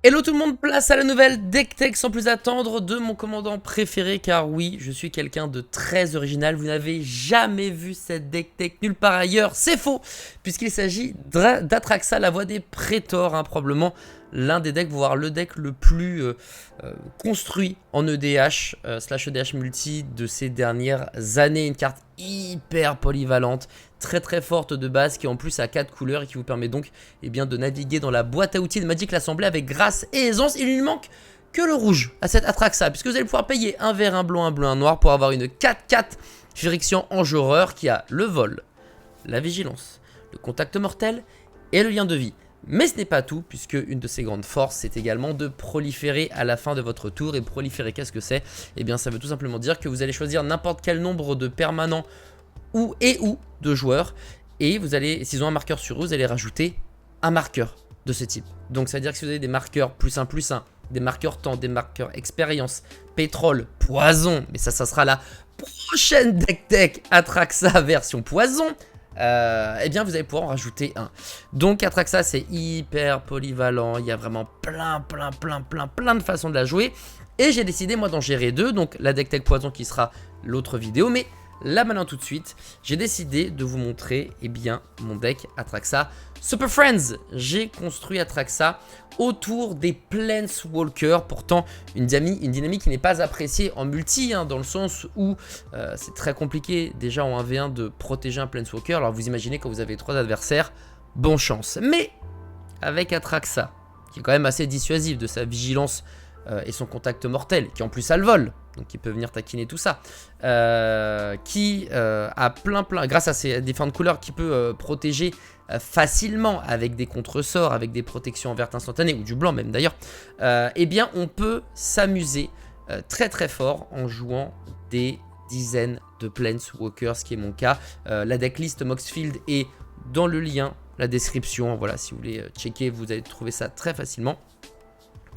Hello tout le monde, place à la nouvelle deck tech sans plus attendre de mon commandant préféré, car oui, je suis quelqu'un de très original. Vous n'avez jamais vu cette deck tech nulle part ailleurs, c'est faux, puisqu'il s'agit d'Atraxa, la voix des Prétors, probablement l'un des decks, voire le deck le plus construit en EDH slash EDH multi de ces dernières années. Une carte hyper polyvalente, très forte de base, qui en plus a 4 couleurs et qui vous permet donc de naviguer dans la boîte à outils de Magic l'Assemblée avec grâce et aisance. Il ne lui manque que le rouge à cette Atraxa, puisque vous allez pouvoir payer un vert, un blanc, un bleu, un noir pour avoir une 4-4 Phyrexian Enjôleur qui a le vol, la vigilance, le contact mortel et le lien de vie. Mais ce n'est pas tout, puisque une de ses grandes forces, c'est également de proliférer à la fin de votre tour. Et proliférer, qu'est-ce que c'est? Eh bien, ça veut tout simplement dire que vous allez choisir n'importe quel nombre de permanents ou de joueurs. Et vous allez, s'ils ont un marqueur sur eux, vous allez rajouter un marqueur de ce type. Donc, ça veut dire que si vous avez des marqueurs +1/+1, des marqueurs temps, des marqueurs expérience, pétrole, poison, mais ça sera la prochaine deck tech Atraxa version poison. Eh bien vous allez pouvoir en rajouter un. Donc Atraxa, c'est hyper polyvalent. Il y a vraiment plein de façons de la jouer. Et j'ai décidé moi d'en gérer deux. Donc la deck tech poison qui sera l'autre vidéo. Mais là maintenant tout de suite, j'ai décidé de vous montrer mon deck Atraxa Super Friends. J'ai construit Atraxa autour des Planeswalkers, pourtant une dynamique qui n'est pas appréciée en multi, dans le sens où c'est très compliqué déjà en 1v1 de protéger un Planeswalker. Alors vous imaginez quand vous avez 3 adversaires, bonne chance. Mais avec Atraxa, qui est quand même assez dissuasif de sa vigilance et son contact mortel, qui en plus a le vol, donc qui peut venir taquiner tout ça, qui a grâce à ses différentes couleurs, qui peut protéger facilement avec des contre-sorts, avec des protections en vert instantané, ou du blanc même d'ailleurs, eh bien on peut s'amuser très fort en jouant des dizaines de Planeswalkers, ce qui est mon cas. La decklist Moxfield est dans le lien, la description, voilà, si vous voulez checker, vous allez trouver ça très facilement.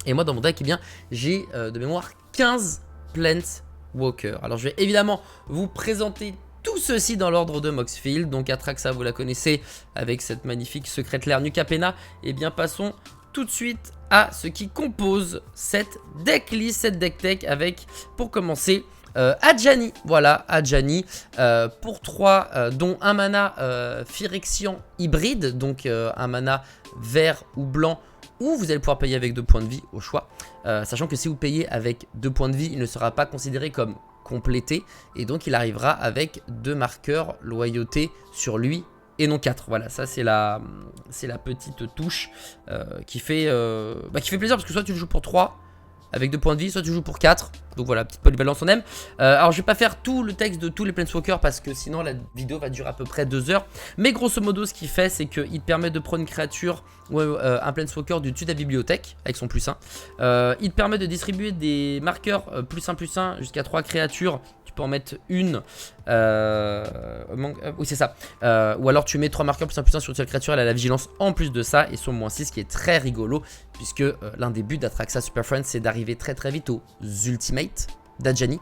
Et moi dans mon deck, j'ai de mémoire 15 Planeswalkers. Alors je vais évidemment vous présenter tout ceci dans l'ordre de Moxfield. Donc Atraxa, vous la connaissez avec cette magnifique Secret Lair New Capenna. Et bien passons tout de suite à ce qui compose cette decklist, cette deck tech, avec pour commencer Adjani. Voilà, Adjani pour 3, dont un mana Phyrexian hybride, donc un mana vert ou blanc, ou vous allez pouvoir payer avec 2 points de vie au choix, sachant que si vous payez avec 2 points de vie, il ne sera pas considéré comme complété, et donc il arrivera avec 2 marqueurs loyauté sur lui et non 4. Voilà, ça c'est la petite touche qui fait plaisir, parce que soit tu le joues pour 3 avec 2 points de vie, soit tu joues pour 4. Donc voilà, petite polyvalence on aime. Alors je vais pas faire tout le texte de tous les Planeswalkers, parce que sinon la vidéo va durer à peu près 2 heures. Mais grosso modo ce qu'il fait, c'est qu'il te permet de prendre une créature ou un Planeswalker du dessus de la bibliothèque avec son +1. Il te permet de distribuer des marqueurs +1/+1 jusqu'à 3 créatures. Tu peux en mettre une. Oui, c'est ça. Ou alors tu mets 3 marqueurs +1/+1 sur une seule créature. Elle a la vigilance en plus de ça et son -6, qui est très rigolo, puisque l'un des buts d'Atraxa Super Friends, c'est d'arriver très vite aux ultimates d'Adjani.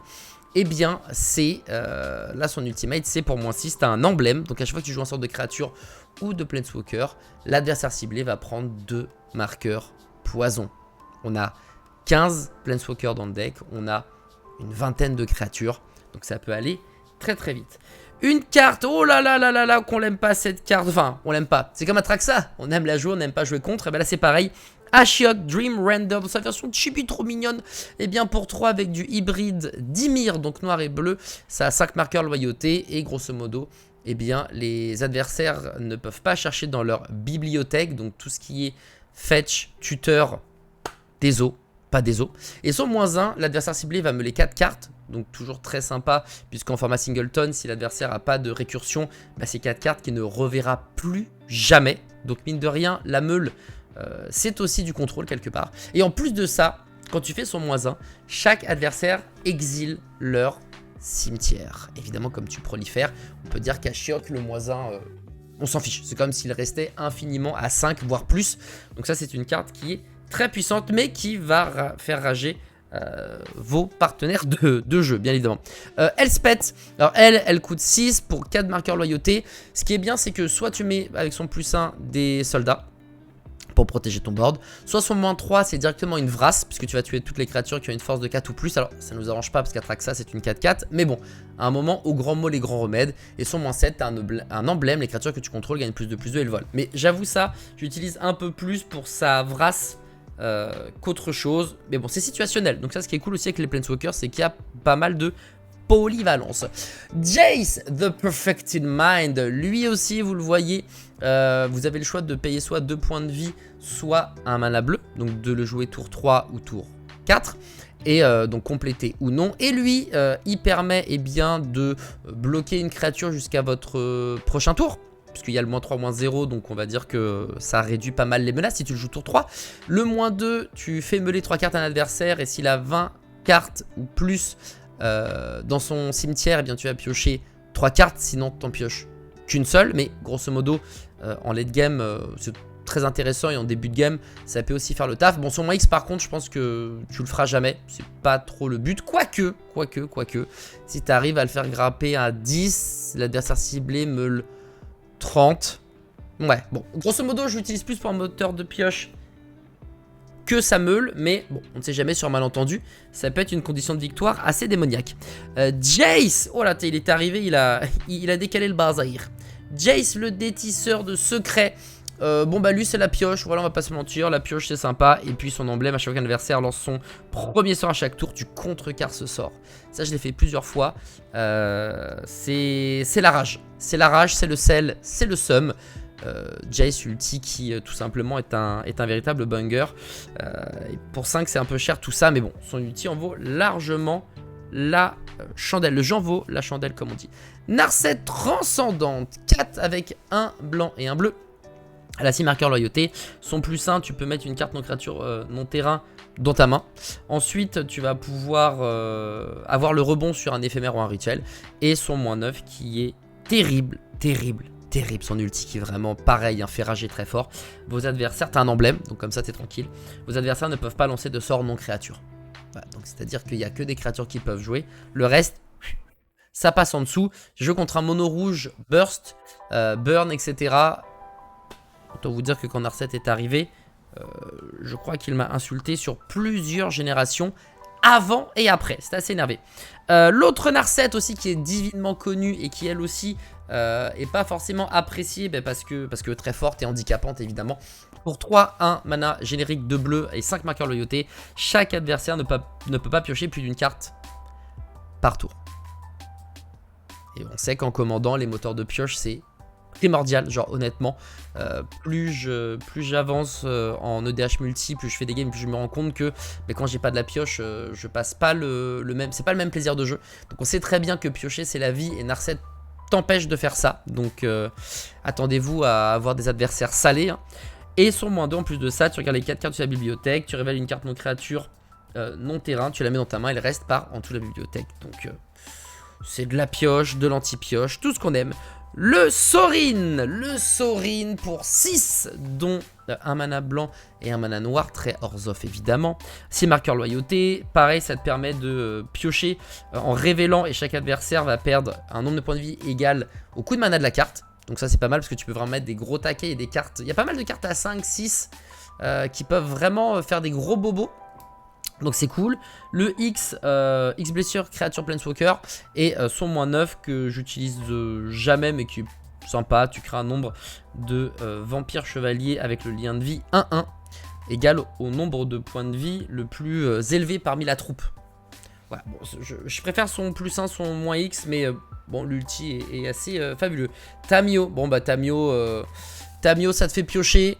Et bien c'est là son ultimate, c'est pour -6, t'as un emblème. Donc à chaque fois que tu joues un sort de créature ou de Planeswalker, l'adversaire ciblé va prendre 2 marqueurs poison. On a 15 Planeswalkers dans le deck, on a une vingtaine de créatures, donc ça peut aller très vite. Une carte, oh là là, qu'on l'aime pas cette carte, enfin on l'aime pas, c'est comme Atraxa, on aime la jouer, on n'aime pas jouer contre, et bien là c'est pareil. Ashiok Dream Render, dans sa version chibi trop mignonne, et bien pour 3 avec du hybride Dimir, donc noir et bleu, ça a 5 marqueurs loyauté, et grosso modo, eh bien les adversaires ne peuvent pas chercher dans leur bibliothèque, donc tout ce qui est fetch, tuteur, déso, pas déso. Et son -1, l'adversaire ciblé va meuler 4 cartes, donc toujours très sympa, puisqu'en format singleton, si l'adversaire n'a pas de récursion, bah c'est 4 cartes qu'il ne reverra plus jamais. Donc mine de rien, la meule, c'est aussi du contrôle quelque part. Et en plus de ça, quand tu fais son -1, chaque adversaire exile leur cimetière. Évidemment, comme tu prolifères, on peut dire qu'à Ashiok, le -1, on s'en fiche. C'est comme s'il restait infiniment à 5, voire plus. Donc ça, c'est une carte qui est très puissante, mais qui va faire rager vos partenaires de jeu, bien évidemment. Elspeth, alors elle coûte 6 pour 4 marqueurs loyauté. Ce qui est bien, c'est que soit tu mets avec son +1 des soldats, pour protéger ton board. Soit son -3, c'est directement une Vrasse, puisque tu vas tuer toutes les créatures qui ont une force de 4 ou plus. Alors, ça nous arrange pas, parce qu'Atraxa, c'est une 4-4. Mais bon, à un moment, au grand mot, les grands remèdes. Et son -7, t'as un emblème, les créatures que tu contrôles gagnent plus de et le vol. Mais j'avoue ça, j'utilise un peu plus pour sa Vrasse qu'autre chose. Mais bon, c'est situationnel. Donc ça, ce qui est cool aussi avec les Planeswalkers, c'est qu'il y a pas mal de polyvalence. Jace, The Perfected Mind, lui aussi, vous le voyez, vous avez le choix de payer soit 2 points de vie, soit un mana bleu, donc de le jouer tour 3 ou tour 4, et donc compléter ou non. Et lui, il permet bien de bloquer une créature jusqu'à votre prochain tour, puisqu'il y a le -3, -0, donc on va dire que ça réduit pas mal les menaces si tu le joues tour 3. Le -2, tu fais meuler 3 cartes à un adversaire, et s'il a 20 cartes ou plus dans son cimetière, tu vas piocher 3 cartes, sinon t'en pioches qu'une seule. Mais grosso modo, en late game, c'est très intéressant, et en début de game, ça peut aussi faire le taf. Bon, son X par contre, je pense que tu le feras jamais, c'est pas trop le but. Quoique, si tu arrives à le faire grapper à 10, l'adversaire ciblé meule 30. Ouais, bon, grosso modo, je l'utilise plus pour un moteur de pioche que ça meule, mais bon, on ne sait jamais, sur malentendu, ça peut être une condition de victoire assez démoniaque. Jace, oh là, il est arrivé, il a décalé le bazar. Jace, le détisseur de secrets. Bon bah lui c'est la pioche, voilà, on va pas se mentir, la pioche c'est sympa. Et puis son emblème, à chaque fois qu'un adversaire lance son premier sort à chaque tour, tu contrecarres ce sort. Ça je l'ai fait plusieurs fois. C'est la rage, c'est le sel, c'est le seum. Jace ulti qui tout simplement est un véritable banger. Et pour 5 c'est un peu cher tout ça, mais bon, son ulti en vaut largement la chandelle. Le Jean vaut la chandelle comme on dit. Narset transcendante, 4 avec un blanc et un bleu. Elle a 6 marqueurs loyauté. Son +1, tu peux mettre une carte non créature non terrain dans ta main. Ensuite, tu vas pouvoir avoir le rebond sur un éphémère ou un rituel. Et son -9 qui est terrible. Son ulti qui est vraiment pareil, fait rager très fort. Vos adversaires, t'as un emblème, donc comme ça t'es tranquille. Vos adversaires ne peuvent pas lancer de sort non créature. Voilà, donc c'est-à-dire qu'il n'y a que des créatures qui peuvent jouer. Le reste, ça passe en dessous. Je joue contre un mono rouge, burst, burn, etc. Autant vous dire que quand Narset est arrivé, je crois qu'il m'a insulté sur plusieurs générations, avant et après. C'était assez énervé. L'autre Narset aussi qui est divinement connue et qui elle aussi est pas forcément appréciée, parce que très forte et handicapante évidemment. Pour 3, 1 mana générique de bleu et 5 marqueurs loyauté, chaque adversaire ne peut pas piocher plus d'une carte par tour. Et on sait qu'en commandant, les moteurs de pioche c'est primordial, genre honnêtement, plus j'avance en EDH multi, plus je fais des games, plus je me rends compte que quand j'ai pas de la pioche, je passe pas le même, c'est pas le même plaisir de jeu. Donc on sait très bien que piocher c'est la vie, et Narset t'empêche de faire ça. Donc attendez-vous à avoir des adversaires salés. Et son -2, en plus de ça, tu regardes les 4 cartes de la bibliothèque, tu révèles une carte non créature, non terrain, tu la mets dans ta main, elle reste par en dessous de la bibliothèque. Donc c'est de la pioche, de l'anti-pioche, tout ce qu'on aime. Le Sorin pour 6, dont un mana blanc et un mana noir, très Orzhov évidemment. 6 marqueurs loyauté, pareil, ça te permet de piocher en révélant, et chaque adversaire va perdre un nombre de points de vie égal au coût de mana de la carte. Donc ça c'est pas mal, parce que tu peux vraiment mettre des gros taquets et des cartes. Il y a pas mal de cartes à 5, 6 qui peuvent vraiment faire des gros bobos. Donc c'est cool. Le X blessure créature planeswalker, et son -9 que j'utilise jamais mais qui est sympa. Tu crées un nombre de vampires chevaliers avec le lien de vie 1-1 égal au nombre de points de vie le plus élevé parmi la troupe. Voilà, bon, je préfère son +1, son -X, mais bon, l'ulti est assez fabuleux. Tamiyo, bon bah Tamiyo ça te fait piocher.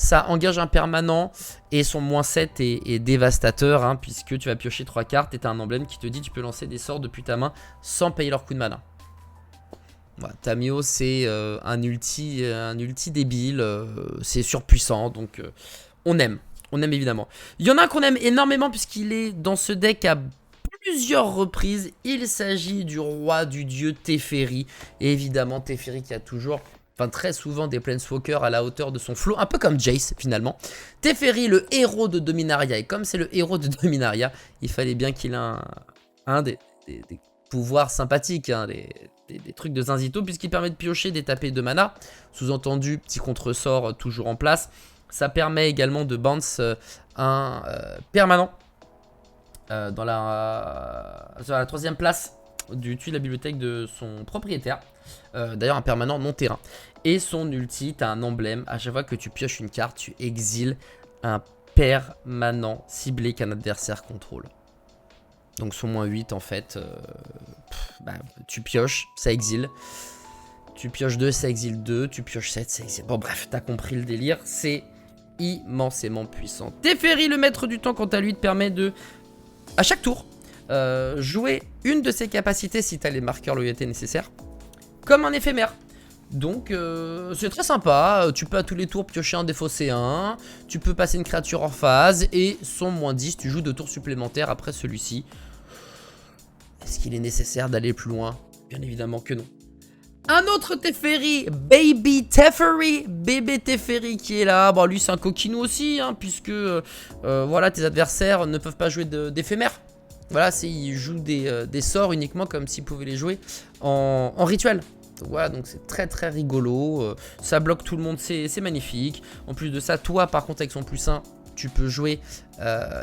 Ça engage un permanent, et son -7 est dévastateur, puisque tu vas piocher 3 cartes et tu as un emblème qui te dit tu peux lancer des sorts depuis ta main sans payer leur coup de mana. Voilà, Tamiyo c'est un ulti débile, c'est surpuissant, donc on aime évidemment. Il y en a un qu'on aime énormément puisqu'il est dans ce deck à plusieurs reprises. Il s'agit du roi du dieu Teferi, et évidemment Teferi qui a toujours... très souvent des Planeswalkers à la hauteur de son flow, un peu comme Jace finalement. Teferi, le héros de Dominaria, et comme c'est le héros de Dominaria, il fallait bien qu'il ait des pouvoirs sympathiques, des trucs de Zinzito, puisqu'il permet de piocher des tapés de mana, sous-entendu petit contre-sort toujours en place. Ça permet également de bounce un permanent sur la 3ème place du dessus de la bibliothèque de son propriétaire. D'ailleurs un permanent non terrain. Et son ulti, t'as un emblème. À chaque fois que tu pioches une carte, tu exiles un permanent ciblé qu'un adversaire contrôle. Donc son -8 en fait, tu pioches, ça exile. Tu pioches 2, ça exile 2. Tu pioches 7, ça exile. Bon bref, t'as compris le délire. C'est immensément puissant. Teferi, le maître du temps, quant à lui, te permet de, à chaque tour, jouer une de ses capacités si t'as les marqueurs loyauté nécessaires, comme un éphémère. Donc c'est très sympa, tu peux à tous les tours piocher un défaussé 1, tu peux passer une créature en phase et son -10, tu joues 2 tours supplémentaires après celui-ci. Est-ce qu'il est nécessaire d'aller plus loin? Bien évidemment que non. Un autre Teferi, Baby Teferi, bébé Teferi qui est là. Bon, lui c'est un coquinou aussi, hein, puisque voilà, tes adversaires ne peuvent pas jouer d'éphémères. Voilà, ils jouent des sorts uniquement comme s'ils pouvaient les jouer en rituel. Voilà, donc c'est très très rigolo. Ça bloque tout le monde, c'est magnifique. En plus de ça, toi par contre avec son +1, tu peux jouer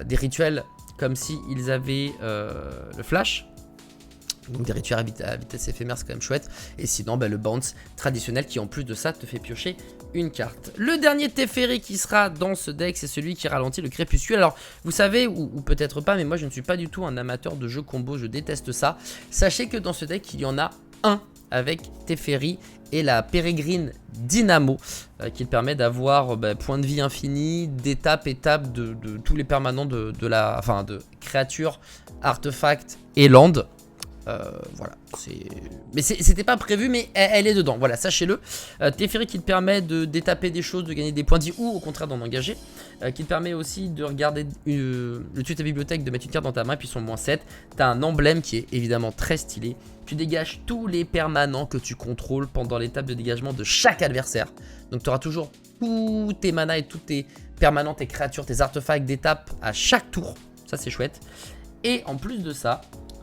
des rituels comme s'ils avaient le flash. Donc des rituels à vitesse éphémère, c'est quand même chouette. Et sinon, le bounce traditionnel qui en plus de ça te fait piocher une carte. Le dernier Teferi qui sera dans ce deck, c'est celui qui ralentit le crépuscule. Alors vous savez, ou peut-être pas, mais moi je ne suis pas du tout un amateur de jeux combo, je déteste ça. Sachez que dans ce deck, il y en a un avec Teferi et la Pérégrine Dynamo qui te permet d'avoir point de vie infini, d'étape de tous les permanents de créatures, artefacts et land. Voilà, mais c'était pas prévu, mais elle est dedans, voilà, sachez-le. Teferi qui te permet d'étaper des choses, de gagner des points de vie ou au contraire d'en engager, qui te permet aussi de regarder le dessus de ta bibliothèque, de mettre une carte dans ta main, puis son -7. T'as un emblème qui est évidemment très stylé. Tu dégages tous les permanents que tu contrôles pendant l'étape de dégagement de chaque adversaire. Donc tu auras toujours tous tes manas et tous tes permanents, tes créatures, tes artefacts d'étape à chaque tour. Ça c'est chouette. Et en plus de ça,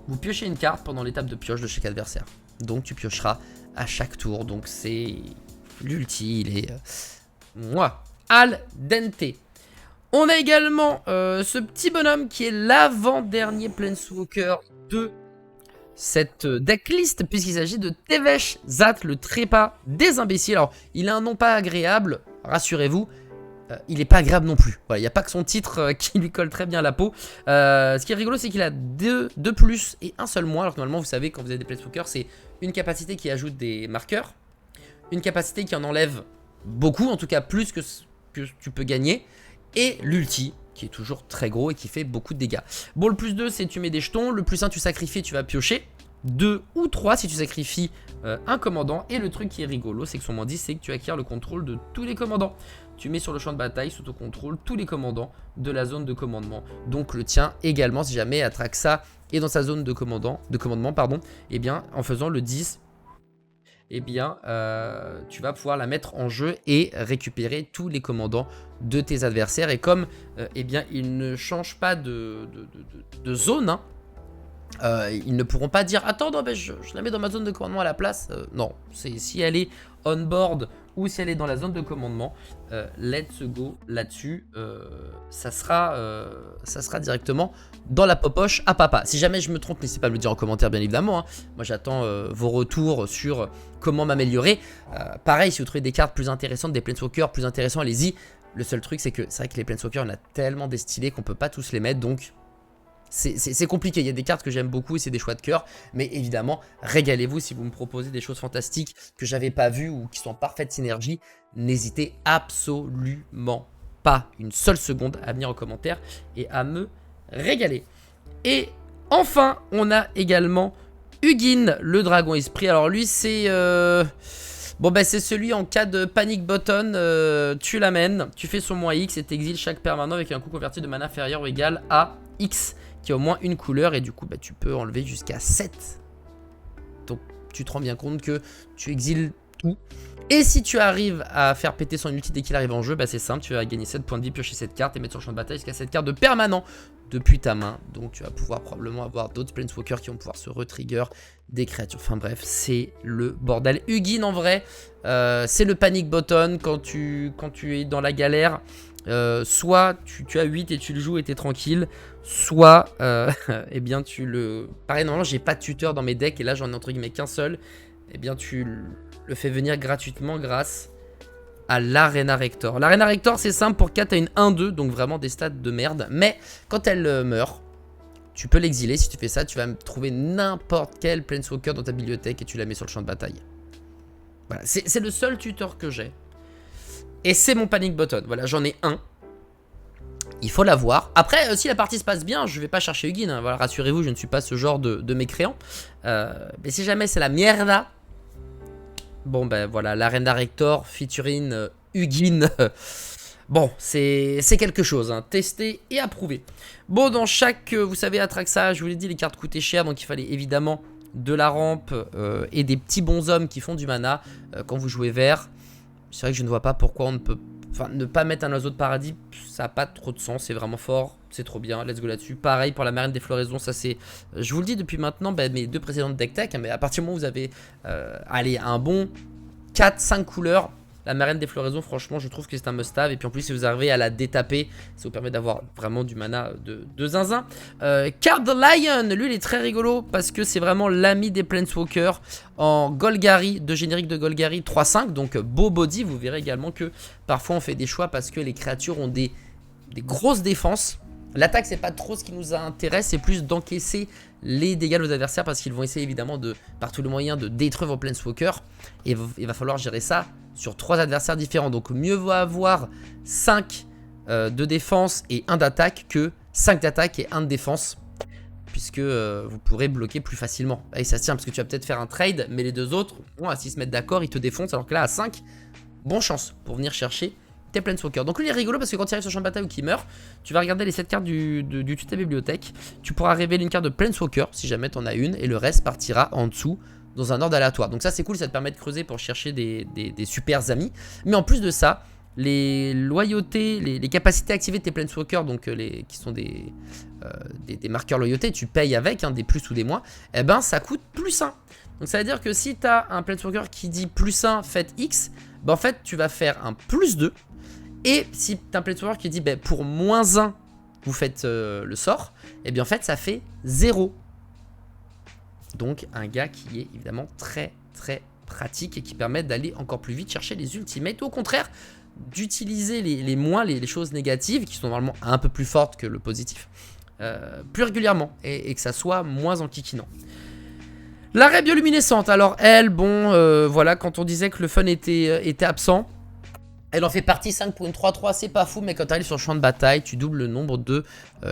vous piochez une carte pendant l'étape de pioche de chaque adversaire. Donc tu piocheras à chaque tour. Donc c'est l'ulti, il est al dente. On a également ce petit bonhomme qui est l'avant-dernier Planeswalker de cette decklist, puisqu'il s'agit de Tevesh Zat, le trépas des imbéciles. Alors il a un nom pas agréable, rassurez-vous. Il n'est pas agréable non plus. Voilà, il n'y a pas que son titre qui lui colle très bien à la peau. Ce qui est rigolo, c'est qu'il a deux plus et un seul moins. Alors que normalement, vous savez, quand vous avez des Planeswalkers, c'est une capacité qui ajoute des marqueurs, une capacité qui en enlève beaucoup, en tout cas plus que tu peux gagner, et l'ulti, qui est toujours très gros et qui fait beaucoup de dégâts. Bon, le +2, c'est tu mets des jetons. Le +1, tu sacrifies, tu vas piocher. 2 ou 3 si tu sacrifies un commandant. Et le truc qui est rigolo, c'est que son -10, c'est que tu acquiers le contrôle de tous les commandants. Tu mets sur le champ de bataille sous ton contrôle tous les commandants de la zone de commandement. Donc le tien également, si jamais Atraxa est dans sa zone de commandement, et bien en faisant le 10, eh bien tu vas pouvoir la mettre en jeu et récupérer tous les commandants de tes adversaires. Et comme eh bien ils ne changent pas de zone, hein, ils ne pourront pas dire attends non, je la mets dans ma zone de commandement à la place. Non, si elle est on board ou si elle est dans la zone de commandement, let's go là-dessus. Ça sera directement dans la popoche à papa. Si jamais je me trompe, n'hésitez pas à me le dire en commentaire bien évidemment, hein. Moi j'attends vos retours sur comment m'améliorer. Pareil, si vous trouvez des cartes plus intéressantes, des Planeswalkers plus intéressants, allez-y. Le seul truc c'est que c'est vrai que les Planeswalkers, on a tellement des stylés qu'on peut pas tous les mettre, donc c'est compliqué. Il y a des cartes que j'aime beaucoup et c'est des choix de cœur. Mais évidemment, régalez-vous si vous me proposez des choses fantastiques que j'avais pas vues ou qui sont en parfaite synergie. N'hésitez absolument pas une seule seconde à venir en commentaire et à me régaler. Et enfin, on a également Ugin, le dragon esprit. Alors lui, c'est... Bon bah c'est celui en cas de panic button, tu l'amènes, tu fais son -X et t'exiles chaque permanent avec un coût converti de mana inférieur ou égal à X qui a au moins une couleur et du coup bah, tu peux enlever jusqu'à 7. Donc tu te rends bien compte que tu exiles tout. Et si tu arrives à faire péter son ulti dès qu'il arrive en jeu, bah c'est simple, tu vas gagner 7 points de vie, piocher cette carte et mettre sur le champ de bataille jusqu'à cette carte de permanent depuis ta main. Donc tu vas pouvoir probablement avoir d'autres Planeswalkers qui vont pouvoir se retrigger des créatures. Enfin bref, c'est le bordel. Ugin en vrai, c'est le panic button quand tu es dans la galère. Soit tu as 8 et tu le joues et t'es tranquille, soit eh bien tu le... Pareil, normalement j'ai pas de tuteur dans mes decks et là j'en ai entre guillemets qu'un seul. Eh bien tu le fais venir gratuitement grâce à l'Arena Rector. L'Arena Rector c'est simple, pour 4 t'as une 1-2, donc vraiment des stats de merde. Mais quand elle meurt, tu peux l'exiler. Si tu fais ça, tu vas trouver n'importe quel Planeswalker dans ta bibliothèque et tu la mets sur le champ de bataille. Voilà, c'est le seul tuteur que j'ai. Et c'est mon panic button. Voilà, j'en ai un. Il faut l'avoir. Après, si la partie se passe bien, je vais pas chercher Ugin. Hein. Voilà, rassurez-vous, je ne suis pas ce genre de mécréant. Mais si jamais c'est la mierda, bon ben voilà, l'Arena Rector featuring Ugin. Bon, c'est quelque chose, hein. Testé et approuvé. Bon, dans chaque, vous savez, Atraxa, je vous l'ai dit, les cartes coûtaient cher, donc il fallait évidemment de la rampe et des petits bonshommes qui font du mana quand vous jouez vert. C'est vrai que je ne vois pas pourquoi on ne peut... Enfin, ne pas mettre un oiseau de paradis, ça n'a pas trop de sens, c'est vraiment fort, c'est trop bien, let's go là-dessus. Pareil pour la marraine des floraisons, ça c'est... Je vous le dis depuis maintenant, bah, mes deux précédentes deck tech, hein, mais à partir du moment où vous avez allez, un bon 4-5 couleurs, la marraine des floraisons, franchement, je trouve que c'est un must-have. Et puis en plus, si vous arrivez à la détaper, ça vous permet d'avoir vraiment du mana de zinzin. Card Lion, lui, il est très rigolo parce que c'est vraiment l'ami des Planeswalkers en Golgari, de générique de Golgari 3-5. Donc beau body, vous verrez également que parfois on fait des choix parce que les créatures ont des grosses défenses. L'attaque, c'est pas trop ce qui nous intéresse, c'est plus d'encaisser les dégâts de vos adversaires parce qu'ils vont essayer évidemment par tous les moyens de détruire vos Planeswalkers. Et il va falloir gérer ça sur 3 adversaires différents. Donc mieux vaut avoir 5 de défense et 1 d'attaque que 5 d'attaque et 1 de défense. Puisque vous pourrez bloquer plus facilement. Et ça se tient parce que tu vas peut-être faire un trade, mais les deux autres, bon, à 6 se mettent d'accord, ils te défoncent. Alors que là, à 5, bonne chance pour venir chercher tes Planeswalkers. Donc lui il est rigolo parce que quand il arrive sur le champ de bataille ou qu'il meurt, tu vas regarder les 7 cartes du tuto bibliothèque. Tu pourras révéler une carte de Planeswalker si jamais tu en as une, et le reste partira en dessous dans un ordre aléatoire. Donc ça c'est cool, ça te permet de creuser pour chercher des super amis. Mais en plus de ça, les loyautés, les capacités activées de tes Planeswalkers, donc qui sont des marqueurs loyauté, tu payes avec, hein, des plus ou des moins, et ben ça coûte plus 1. Donc ça veut dire que si tu as un Planeswalker qui dit plus 1 faites X, ben en fait tu vas faire un plus 2. Et si tu as un Planeswalker qui dit bah, pour moins 1 vous faites le sort, et bien en fait ça fait 0. Donc un gars qui est évidemment très très pratique et qui permet d'aller encore plus vite chercher les ultimates. Ou au contraire d'utiliser les choses négatives qui sont normalement un peu plus fortes que le positif plus régulièrement et que ça soit moins enquiquinant. L'arrêt bioluminescente, alors elle, bon voilà, quand on disait que le fun était absent, elle en fait partie. 5 pour une 3-3, c'est pas fou, mais quand tu arrives sur le champ de bataille, tu doubles le nombre de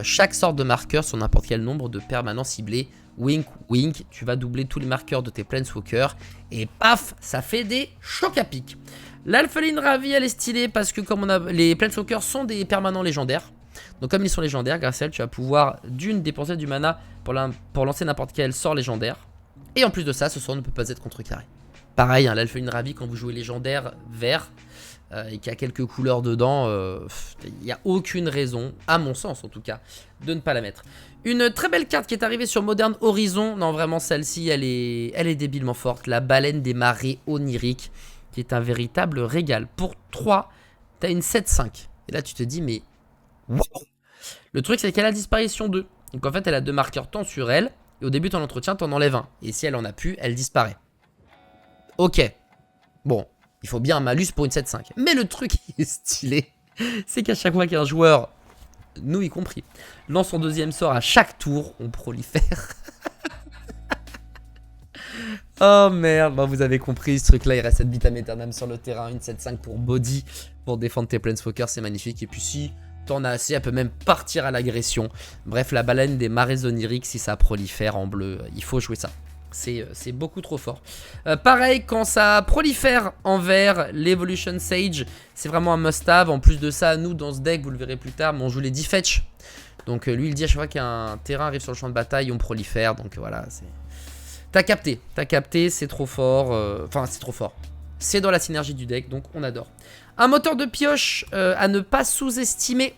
chaque sorte de marqueur sur n'importe quel nombre de permanents ciblés. Wink, wink, tu vas doubler tous les marqueurs de tes Planeswalkers et paf, ça fait des chocs à pic. L'Alpheline Ravi, elle est stylée parce que comme les Planeswalkers sont des permanents légendaires. Donc comme ils sont légendaires, grâce à elle, tu vas pouvoir d'une dépenser du mana pour lancer n'importe quel sort légendaire. Et en plus de ça, ce sort ne peut pas être contrecarré. Pareil, hein, l'Alpheline Ravi, quand vous jouez légendaire vert et qu'il y a quelques couleurs dedans, il n'y a aucune raison, à mon sens en tout cas, de ne pas la mettre. Une très belle carte qui est arrivée sur Modern Horizon. Non, vraiment, celle-ci, elle est débilement forte. La baleine des marées oniriques, qui est un véritable régal. Pour 3, tu as une 7-5. Et là, tu te dis, mais... Wow. Le truc, c'est qu'elle a disparition 2. Donc, en fait, elle a 2 marqueurs temps sur elle. Et au début de ton entretien, tu en enlèves un. Et si elle en a plus, elle disparaît. Ok. Bon, il faut bien un malus pour une 7-5. Mais le truc qui est stylé, c'est qu'à chaque fois qu'un joueur, nous y compris, lance son deuxième sort à chaque tour, on prolifère. Oh merde, bon, vous avez compris ce truc là, il reste cette vitam aeternam sur le terrain, une 7-5 pour body, pour défendre tes Planeswalkers, c'est magnifique. Et puis si t'en as assez, elle peut même partir à l'agression. Bref, la baleine des marées oniriques, si ça prolifère en bleu, il faut jouer ça. C'est beaucoup trop fort. Pareil, quand ça prolifère en vert, l'Evolution Sage, c'est vraiment un must-have. En plus de ça, nous, dans ce deck, vous le verrez plus tard, mais on joue les Defetch. Donc lui, il dit à chaque fois qu'un terrain arrive sur le champ de bataille, on prolifère. Donc voilà, c'est... T'as capté, c'est trop fort. Enfin, c'est trop fort. C'est dans la synergie du deck, donc on adore. Un moteur de pioche à ne pas sous-estimer.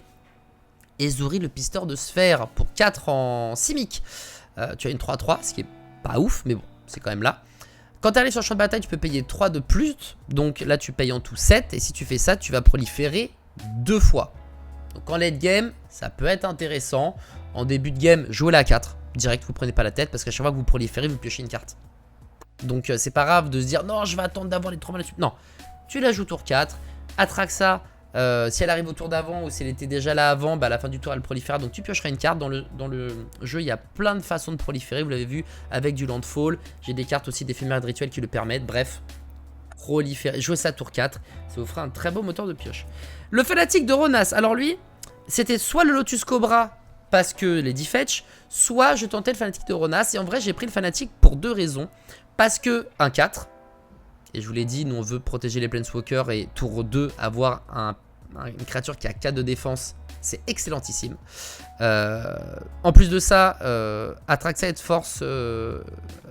Ezuri, le pisteur de sphère pour 4 en Simic. Tu as une 3-3, ce qui est pas ouf, mais bon, c'est quand même là. Quand tu arrives sur le champ de bataille, tu peux payer 3 de plus. Donc là, tu payes en tout 7. Et si tu fais ça, tu vas proliférer 2 fois. Donc en late game, ça peut être intéressant. En début de game, jouez la 4. Direct, vous prenez pas la tête parce qu'à chaque fois que vous proliférez, vous piochez une carte. Donc c'est pas grave de se dire non, je vais attendre d'avoir les 3 mana. Non, tu la joues tour 4. Atraxa, si elle arrive au tour d'avant ou si elle était déjà là avant, bah à la fin du tour elle prolifère. Donc tu piocheras une carte. Dans le jeu, il y a plein de façons de proliférer. Vous l'avez vu avec du landfall. J'ai des cartes aussi d'éphémères de rituel qui le permettent. Bref, proliférer. Jouer ça tour 4. Ça vous fera un très beau moteur de pioche. Le fanatique de Ronas. Alors lui, c'était soit le Lotus Cobra parce que les 10 fetch, soit je tentais le fanatique de Ronas. Et en vrai, j'ai pris le fanatique pour 2 raisons. Parce que un 4. Et je vous l'ai dit, nous on veut protéger les Planeswalkers et tour 2, avoir une créature qui a 4 de défense, c'est excellentissime. En plus de ça, Atraxa est de force,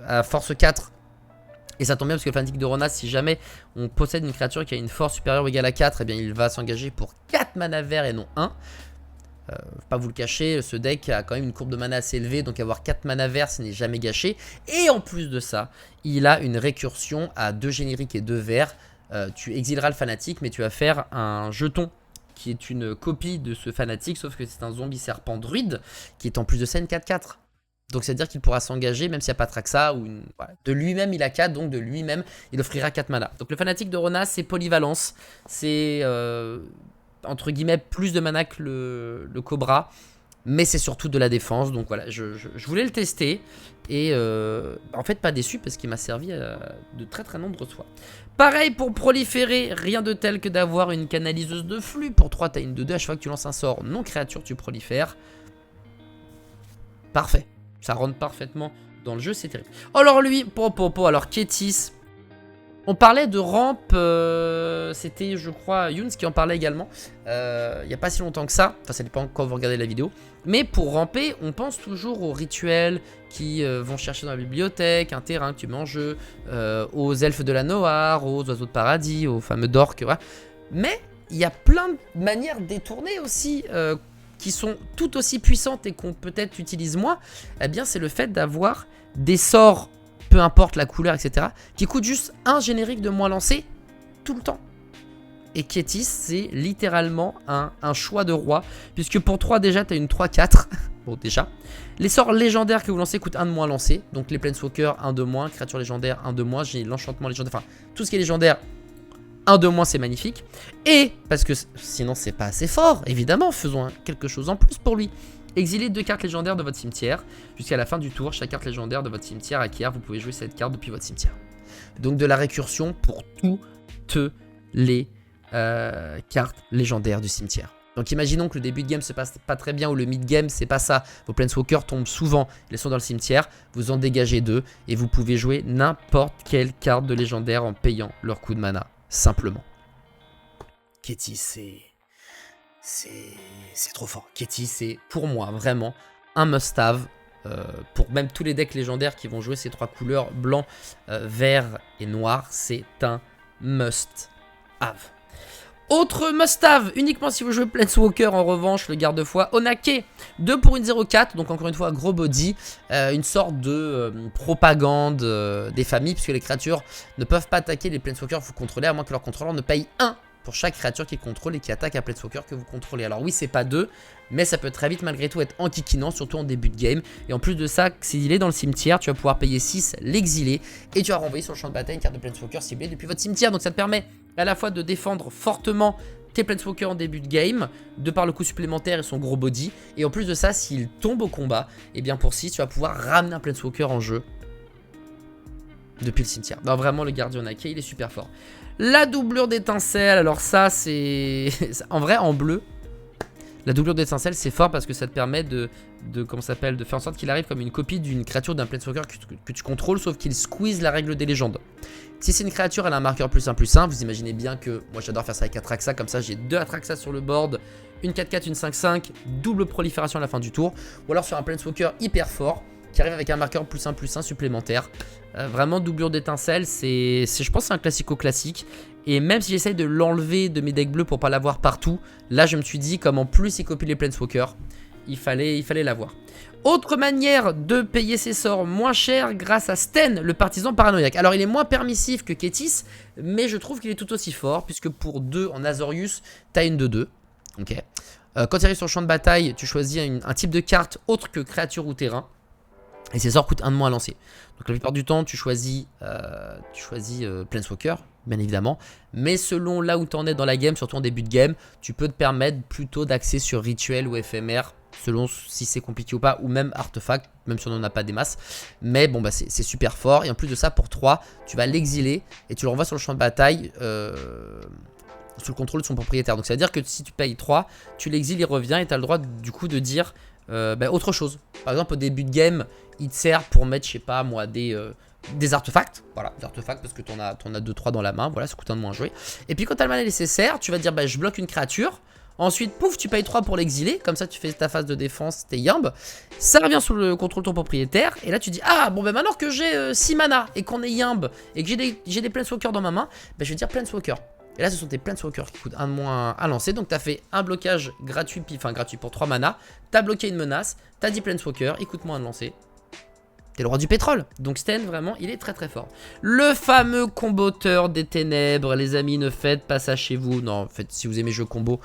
à force 4. Et ça tombe bien parce que le fanatique de Ronas, si jamais on possède une créature qui a une force supérieure ou égale à 4, eh bien il va s'engager pour 4 mana verts et non 1. Faut pas vous le cacher, ce deck a quand même une courbe de mana assez élevée, donc avoir 4 mana verts, ce n'est jamais gâché. Et en plus de ça, il a une récursion à 2 génériques et 2 verts. Tu exileras le fanatique, mais tu vas faire un jeton qui est une copie de ce fanatique, sauf que c'est un zombie serpent druide qui est en plus de ça une 4-4. Donc c'est à dire qu'il pourra s'engager même s'il n'y a pas Traxa ou une... Voilà. De lui-même il a 4, donc de lui-même il offrira 4 mana. Donc le fanatique de Ronas, c'est polyvalence, c'est entre guillemets plus de mana que le Cobra, mais c'est surtout de la défense. Donc voilà, je voulais le tester et en fait pas déçu parce qu'il m'a servi de très nombreuses fois. Pareil pour proliférer, rien de tel que d'avoir une canaliseuse de flux. Pour 3 t'as une 2-2, à chaque fois que tu lances un sort non créature tu prolifères. Parfait. Ça rentre parfaitement dans le jeu, c'est terrible. Alors lui, alors Kétis, on parlait de ramp, c'était je crois Younes qui en parlait également, il n'y a pas si longtemps que ça, enfin ça dépend quand vous regardez la vidéo, mais pour ramper, on pense toujours aux rituels qui vont chercher dans la bibliothèque, un terrain que tu mets en jeu, aux elfes de la Noire, aux oiseaux de paradis, aux fameux dorks, voilà. Mais il y a plein de manières détournées aussi, qui sont tout aussi puissantes et qu'on peut-être utilise moins, eh bien c'est le fait d'avoir des sorts, peu importe la couleur, etc., qui coûtent juste un générique de moins lancé tout le temps. Et Kétis, c'est littéralement un choix de roi, puisque pour 3 déjà, tu as une 3-4. Bon, déjà. Les sorts légendaires que vous lancez coûtent 1 de moins lancé, donc les Planeswalkers, 1 de moins, créatures légendaires, 1 de moins, j'ai l'enchantement légendaire, enfin, tout ce qui est légendaire, 1 de moins, c'est magnifique. Et, parce que sinon c'est pas assez fort, évidemment, faisons quelque chose en plus pour lui. Exilez 2 cartes légendaires de votre cimetière. Jusqu'à la fin du tour, chaque carte légendaire de votre cimetière acquiert, vous pouvez jouer cette carte depuis votre cimetière. Donc de la récursion pour toutes les cartes légendaires du cimetière. Donc imaginons que le début de game se passe pas très bien ou le mid game, c'est pas ça. Vos Planeswalkers tombent souvent, ils sont dans le cimetière, vous en dégagez 2 et vous pouvez jouer n'importe quelle carte de légendaire en payant leur coût de mana. Simplement. Kétis, c'est trop fort. Kétis, c'est pour moi vraiment un must-have. Pour même tous les decks légendaires qui vont jouer ces 3 couleurs, blanc, vert et noir, c'est un must-have. Autre must-have, uniquement si vous jouez Planeswalker en revanche, le garde-foi Onake, 2 pour une 0-4, donc encore une fois gros body, une sorte de propagande des familles, puisque les créatures ne peuvent pas attaquer les Planeswalkers que vous contrôlez, à moins que leur contrôleur ne paye 1 pour chaque créature qui contrôle et qui attaque un Planeswalker que vous contrôlez. Alors oui, c'est pas 2, mais ça peut très vite malgré tout être enquiquinant, surtout en début de game. Et en plus de ça, s'il est dans le cimetière, tu vas pouvoir payer 6, l'exiler, et tu vas renvoyer sur le champ de bataille une carte de Planeswalker ciblée depuis votre cimetière. Donc ça te permet à la fois de défendre fortement tes Planeswalkers en début de game, de par le coup supplémentaire et son gros body. Et en plus de ça, s'il tombe au combat, et bien pour 6, tu vas pouvoir ramener un Planeswalker en jeu depuis le cimetière. Non, vraiment, le gardien Onake, il est super fort. La doublure d'étincelle, alors ça, c'est... En vrai, en bleu, la doublure d'étincelle, c'est fort parce que ça te permet de faire en sorte qu'il arrive comme une copie d'une créature d'un Planeswalker que tu contrôles, sauf qu'il squeeze la règle des légendes. Si c'est une créature, elle a un marqueur +1/+1, vous imaginez bien que... Moi, j'adore faire ça avec Atraxa, comme ça, j'ai 2 Atraxa sur le board, une 4-4, une 5-5, double prolifération à la fin du tour. Ou alors sur un Planeswalker hyper fort, qui arrive avec un marqueur +1/+1 supplémentaire. Vraiment, doublure d'étincelle, je pense c'est un classico-classique. Et même si j'essaye de l'enlever de mes decks bleus pour pas l'avoir partout, là je me suis dit, comme en plus il copie les Planeswalkers, il fallait l'avoir. Autre manière de payer ses sorts moins cher grâce à Sten, le partisan paranoïaque. Alors il est moins permissif que Kétis, mais je trouve qu'il est tout aussi fort, puisque pour 2 en Azorius, t'as une 2/2. Ok. Quand tu arrives sur le champ de bataille, tu choisis un type de carte autre que créature ou terrain. Et ces sorts coûtent 1 de moins à lancer. Donc la plupart du temps, tu choisis Planeswalker, bien évidemment. Mais selon là où tu en es dans la game, surtout en début de game, tu peux te permettre plutôt d'axer sur rituel ou éphémère, selon si c'est compliqué ou pas, ou même artefact, même si on n'en a pas des masses. Mais bon, bah c'est super fort. Et en plus de ça, pour 3, tu vas l'exiler et tu le renvoies sur le champ de bataille sous le contrôle de son propriétaire. Donc ça veut dire que si tu payes 3, tu l'exiles, il revient et tu as le droit du coup de dire autre chose. Par exemple, au début de game, il te sert pour mettre, je sais pas moi, des artefacts. Voilà, des artefacts parce que t'en as 2-3 dans la main. Voilà, ça coûte un de moins à jouer. Et puis quand tu as le mana nécessaire, tu vas dire je bloque une créature. Ensuite, pouf, tu payes 3 pour l'exiler. Comme ça, tu fais ta phase de défense, tes yimb. Ça revient sous le contrôle de ton propriétaire. Et là, tu dis ah, bon, maintenant que j'ai 6 mana et qu'on est yimb et que j'ai des Planeswalkers dans ma main, je vais dire Planeswalker. Et là, ce sont tes Planeswalkers qui coûtent 1 de moins à lancer. Donc, tu as fait un blocage gratuit, gratuit pour 3 mana. Tu as bloqué une menace. Tu as dit Planeswalker, il coûte moins à lancer. T'es le roi du pétrole. Donc Sten, vraiment, il est très très fort. Le fameux comboteur des ténèbres. Les amis, ne faites pas ça chez vous. Non, en fait, si vous aimez jouer combo,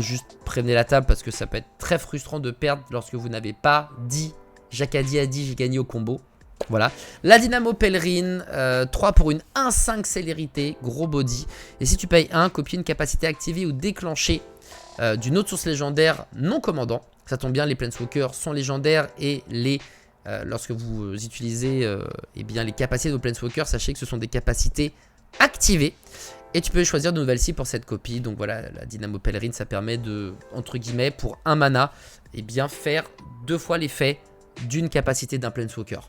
juste prévenez la table parce que ça peut être très frustrant de perdre lorsque vous n'avez pas dit. Jacadi a dit, j'ai gagné au combo. Voilà. La Dynamo Pèlerine, 3 pour une 1/5 célérité, gros body. Et si tu payes 1, copier une capacité activée ou déclenchée d'une autre source légendaire non commandant. Ça tombe bien, les Planeswalkers sont légendaires et lorsque vous utilisez les capacités de vos Planeswalkers, sachez que ce sont des capacités activées. Et tu peux choisir de nouvelles cibles pour cette copie. Donc voilà, la Dynamo Pèlerine, ça permet de, entre guillemets, pour 1 mana, faire 2 fois l'effet d'une capacité d'un Planeswalker.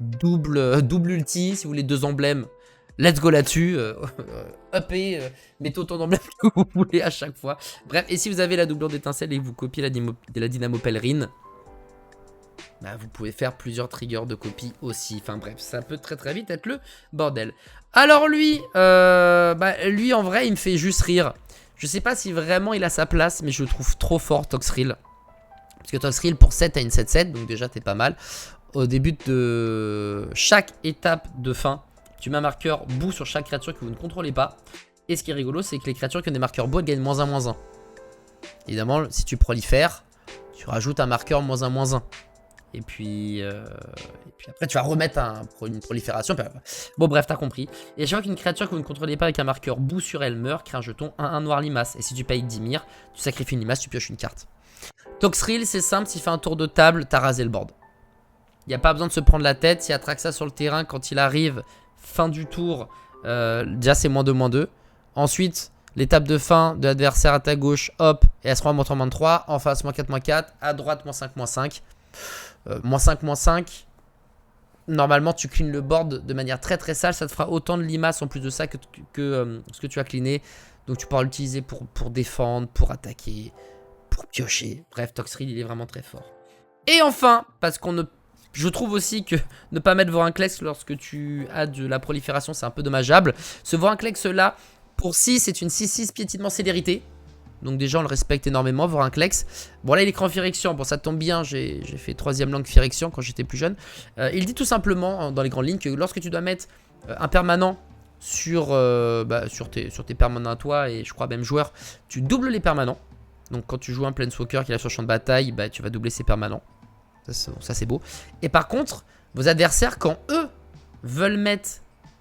Double ulti, si vous voulez 2 emblèmes, let's go là-dessus. Uppez, mettez autant d'emblèmes que vous voulez à chaque fois. Bref, et si vous avez la doublure d'étincelle et que vous copiez la Dynamo Pèlerine, vous pouvez faire plusieurs triggers de copie aussi. Enfin bref, ça peut très très vite être le bordel. Alors lui, lui en vrai, il me fait juste rire. Je sais pas si vraiment il a sa place, mais je le trouve trop fort, Toxrill. Parce que Toxrill, pour 7, t'as une 7/7, donc déjà t'es pas mal. Au début de chaque étape de fin, tu mets un marqueur bout sur chaque créature que vous ne contrôlez pas. Et ce qui est rigolo, c'est que les créatures qui ont des marqueurs bout, elles gagnent -1/-1. Évidemment, si tu prolifères, tu rajoutes un marqueur -1/-1. Et puis après, tu vas remettre une prolifération. Bon, bref, t'as compris. Et je vois qu'une créature que vous ne contrôlez pas avec un marqueur bout sur elle meurt, crée un jeton 1/1 noir limace. Et si tu payes 10 mire, tu sacrifies une limace, tu pioches une carte. Toxrill, c'est simple, s'il fait un tour de table, t'as rasé le board. Il n'y a pas besoin de se prendre la tête. S'il attraque ça sur le terrain, quand il arrive, fin du tour, déjà c'est -2/-2. Ensuite, l'étape de fin de l'adversaire à ta gauche, hop, et elle sera en montant -3. En face, -4/-4. À droite, -5/-5. -5/-5. Normalement, tu cleans le board de manière très très sale. Ça te fera autant de limaces en plus de ça que ce que tu as cleané. Donc tu pourras l'utiliser pour défendre, pour attaquer, pour piocher. Bref, Toxrill, il est vraiment très fort. Et enfin, parce qu'on ne... Je trouve aussi que ne pas mettre Vorinclex lorsque tu as de la prolifération, c'est un peu dommageable. Ce Vorinclex là, pour 6, c'est une 6/6 piétinement célérité. Donc déjà, on le respecte énormément, Vorinclex. Bon, là, il est cran Phyrexian. Bon, ça tombe bien, j'ai fait 3e langue Phyrexian quand j'étais plus jeune. Il dit tout simplement, dans les grandes lignes, que lorsque tu dois mettre un permanent sur tes permanents à toi, et je crois même joueur, tu doubles les permanents. Donc quand tu joues un Planeswalker qui est là sur le champ de bataille, tu vas doubler ses permanents. Ça c'est beau. Et par contre, vos adversaires, quand eux veulent mettre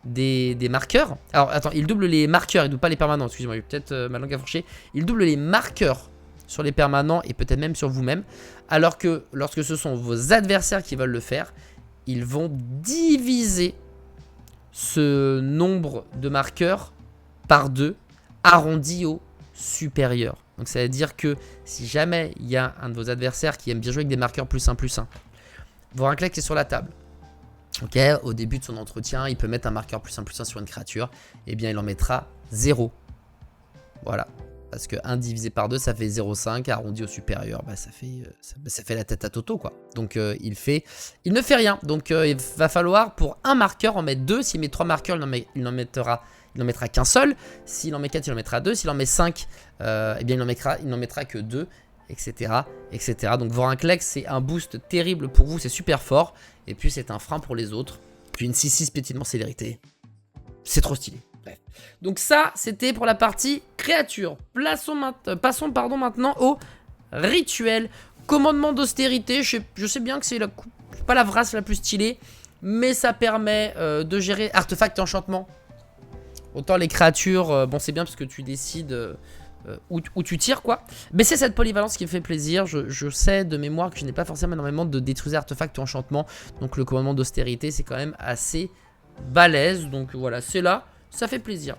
des marqueurs... Alors attends, ils doublent les marqueurs, ils doublent pas les permanents. Excusez-moi, peut-être ma langue a fourché. Ils doublent les marqueurs sur les permanents et peut-être même sur vous-même. Alors que lorsque ce sont vos adversaires qui veulent le faire, ils vont diviser ce nombre de marqueurs par 2, arrondi au supérieur. Donc ça veut dire que si jamais il y a un de vos adversaires qui aime bien jouer avec des marqueurs +1/+1, Vorinclex est sur la table. Ok, au début de son entretien, il peut mettre un marqueur +1/+1 sur une créature. Eh bien, il en mettra 0. Voilà. Parce que 1 divisé par 2, ça fait 0,5. Arrondi au supérieur, bah, ça fait la tête à Toto, quoi. Donc, il ne fait rien. Donc, il va falloir, pour un marqueur, en mettre 2. S'il met 3 marqueurs, il n'en mettra qu'un seul. S'il en met 4, il en mettra 2. S'il en met 5, eh bien, il n'en mettra que 2. Etc. etc. Donc, Vorinclex, c'est un boost terrible pour vous. C'est super fort. Et puis, c'est un frein pour les autres. Puis, une 6-6 pétinement célérité. C'est trop stylé. Bref. Donc ça, c'était pour la partie créature. Passons maintenant au rituel. Commandement d'austérité. Je sais bien que c'est pas la vrasse la plus stylée, mais ça permet de gérer artefacts et enchantements. Autant les créatures, bon c'est bien parce que tu décides où tu tires, quoi. Mais c'est cette polyvalence qui me fait plaisir. Je sais de mémoire que je n'ai pas forcément énormément de détruire artefacts ou enchantements. Donc le commandement d'austérité, c'est quand même assez balèze. Donc voilà, c'est là. Ça fait plaisir.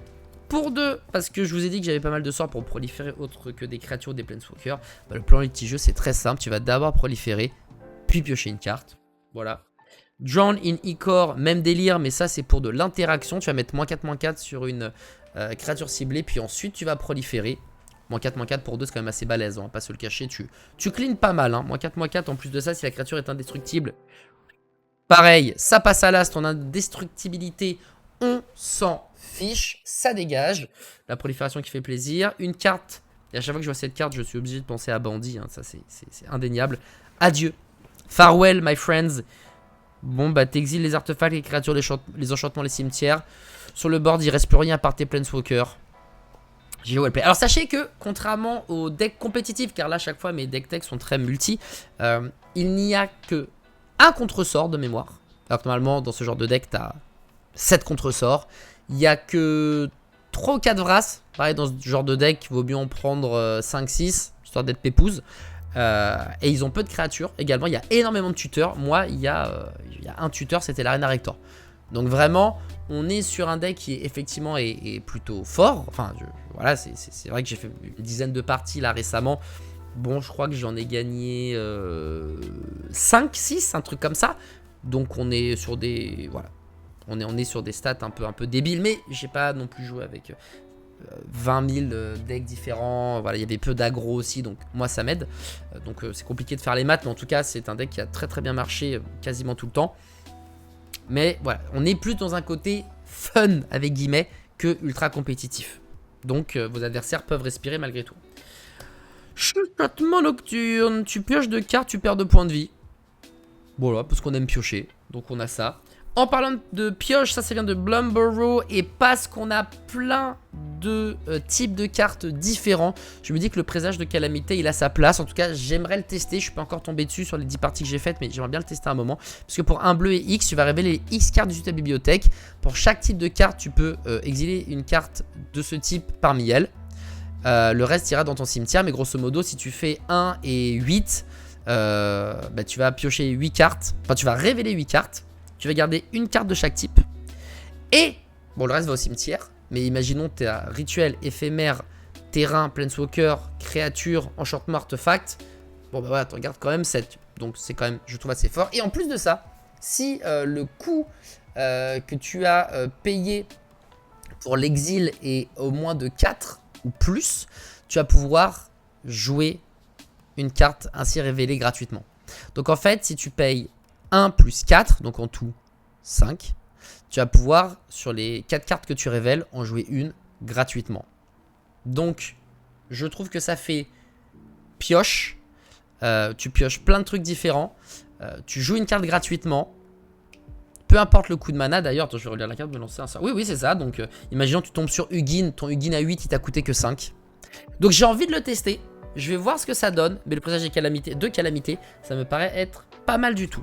Pour 2, parce que je vous ai dit que j'avais pas mal de sorts pour proliférer autre que des créatures ou des planeswalkers. Bah, le plan litigeux, c'est très simple. Tu vas d'abord proliférer, puis piocher une carte. Voilà. Drown in Icor, même délire, mais ça c'est pour de l'interaction. Tu vas mettre -4/-4 sur une créature ciblée, puis ensuite tu vas proliférer. -4/-4 pour 2, c'est quand même assez balèze, on va pas se le cacher. Tu cleans pas mal, hein. -4/-4, en plus de ça, si la créature est indestructible. Pareil, ça passe à l'as, ton indestructibilité, on s'en fiche, ça dégage. La prolifération qui fait plaisir. Une carte, et à chaque fois que je vois cette carte, je suis obligé de penser à Bandit, hein. Ça c'est indéniable. Adieu. Farewell, my friends. Bon, bah t'exiles les artefacts, les créatures, les enchantements, les cimetières. Sur le board, il reste plus rien à part tes planeswalkers. Play. Alors sachez que, contrairement aux decks compétitifs, car là, chaque fois, mes deck techs sont très multi, il n'y a que un contre-sort de mémoire. Alors que normalement, dans ce genre de deck, t'as 7 contre-sorts. Il n'y a que 3 ou 4 Vras. Pareil, dans ce genre de deck, il vaut mieux en prendre 5-6, histoire d'être pépouze. Et ils ont peu de créatures. Également, il y a énormément de tuteurs. Moi, il y a un tuteur, c'était l'Arena Rector. Donc vraiment, on est sur un deck qui effectivement est plutôt fort. Enfin, voilà, c'est vrai que j'ai fait une dizaine de parties là récemment. Bon, je crois que j'en ai gagné 5, 6, un truc comme ça. Donc on est sur des... Voilà. On est sur des stats un peu débiles. Mais j'ai pas non plus joué avec 20 000 decks différents. Voilà, il y avait peu d'aggro aussi. Donc moi, ça m'aide. Donc c'est compliqué de faire les maths. Mais en tout cas, c'est un deck qui a très bien marché quasiment tout le temps. Mais voilà, on est plus dans un côté fun, avec guillemets, que ultra compétitif. Donc vos adversaires peuvent respirer malgré tout. Chuchotement nocturne. Tu pioches 2 cartes, tu perds 2 points de vie. Voilà, parce qu'on aime piocher. Donc on a ça. En parlant de pioche, ça vient de Blumburrow. Et parce qu'on a plein de types de cartes différents, je me dis que le présage de Calamité, il a sa place. En tout cas, j'aimerais le tester. Je suis pas encore tombé dessus sur les 10 parties que j'ai faites, mais j'aimerais bien le tester un moment. Parce que pour un bleu et X, tu vas révéler les X cartes du ta bibliothèque. Pour chaque type de carte, tu peux exiler une carte de ce type parmi elles. Le reste ira dans ton cimetière. Mais grosso modo, si tu fais 1 et 8, bah, tu vas piocher 8 cartes. Enfin, tu vas révéler 8 cartes. Tu vas garder une carte de chaque type. Et, bon, le reste va au cimetière. Mais imaginons tu as rituel, éphémère, terrain, planeswalker, créature, enchantement, artefact. Bon, bah voilà, tu regardes quand même 7. Donc, c'est quand même, je trouve, assez fort. Et en plus de ça, si le coût que tu as payé pour l'exil est au moins de 4 ou plus, tu vas pouvoir jouer une carte ainsi révélée gratuitement. Donc, en fait, si tu payes 1 plus 4, donc en tout 5. Tu vas pouvoir, sur les 4 cartes que tu révèles, en jouer une gratuitement. Donc, je trouve que ça fait pioche. Tu pioches plein de trucs différents. Tu joues une carte gratuitement. Peu importe le coût de mana. D'ailleurs, attends, je vais relire la carte, me lancer un sort. Oui, c'est ça. Donc, imaginons tu tombes sur Hugin. Ton Hugin à 8, il t'a coûté que 5. Donc, j'ai envie de le tester. Je vais voir ce que ça donne. Mais le présage de calamité, ça me paraît être pas mal du tout.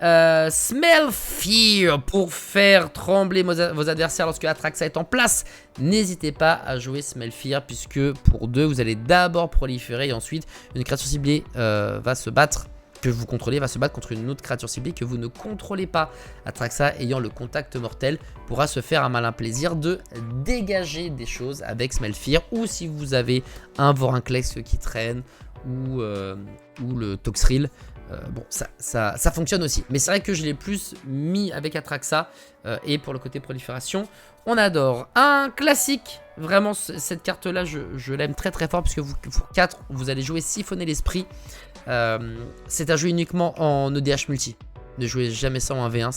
Smell Fear pour faire trembler vos adversaires lorsque Atraxa est en place. N'hésitez pas à jouer Smell Fear puisque pour 2 vous allez d'abord proliférer et ensuite une créature ciblée va se battre, que vous contrôlez, va se battre contre une autre créature ciblée que vous ne contrôlez pas. Atraxa ayant le contact mortel pourra se faire un malin plaisir de dégager des choses avec Smell Fear, ou si vous avez un Vorinclex qui traîne ou le Toxrill. bon, ça fonctionne aussi. Mais c'est vrai que je l'ai plus mis avec Atraxa. Et pour le côté prolifération, on adore. Un classique, vraiment, cette carte-là, je l'aime très très fort. Puisque vous, pour 4, vous allez jouer Siphonner l'Esprit. C'est à jouer uniquement en EDH multi. Ne jouez jamais ça en 1v1,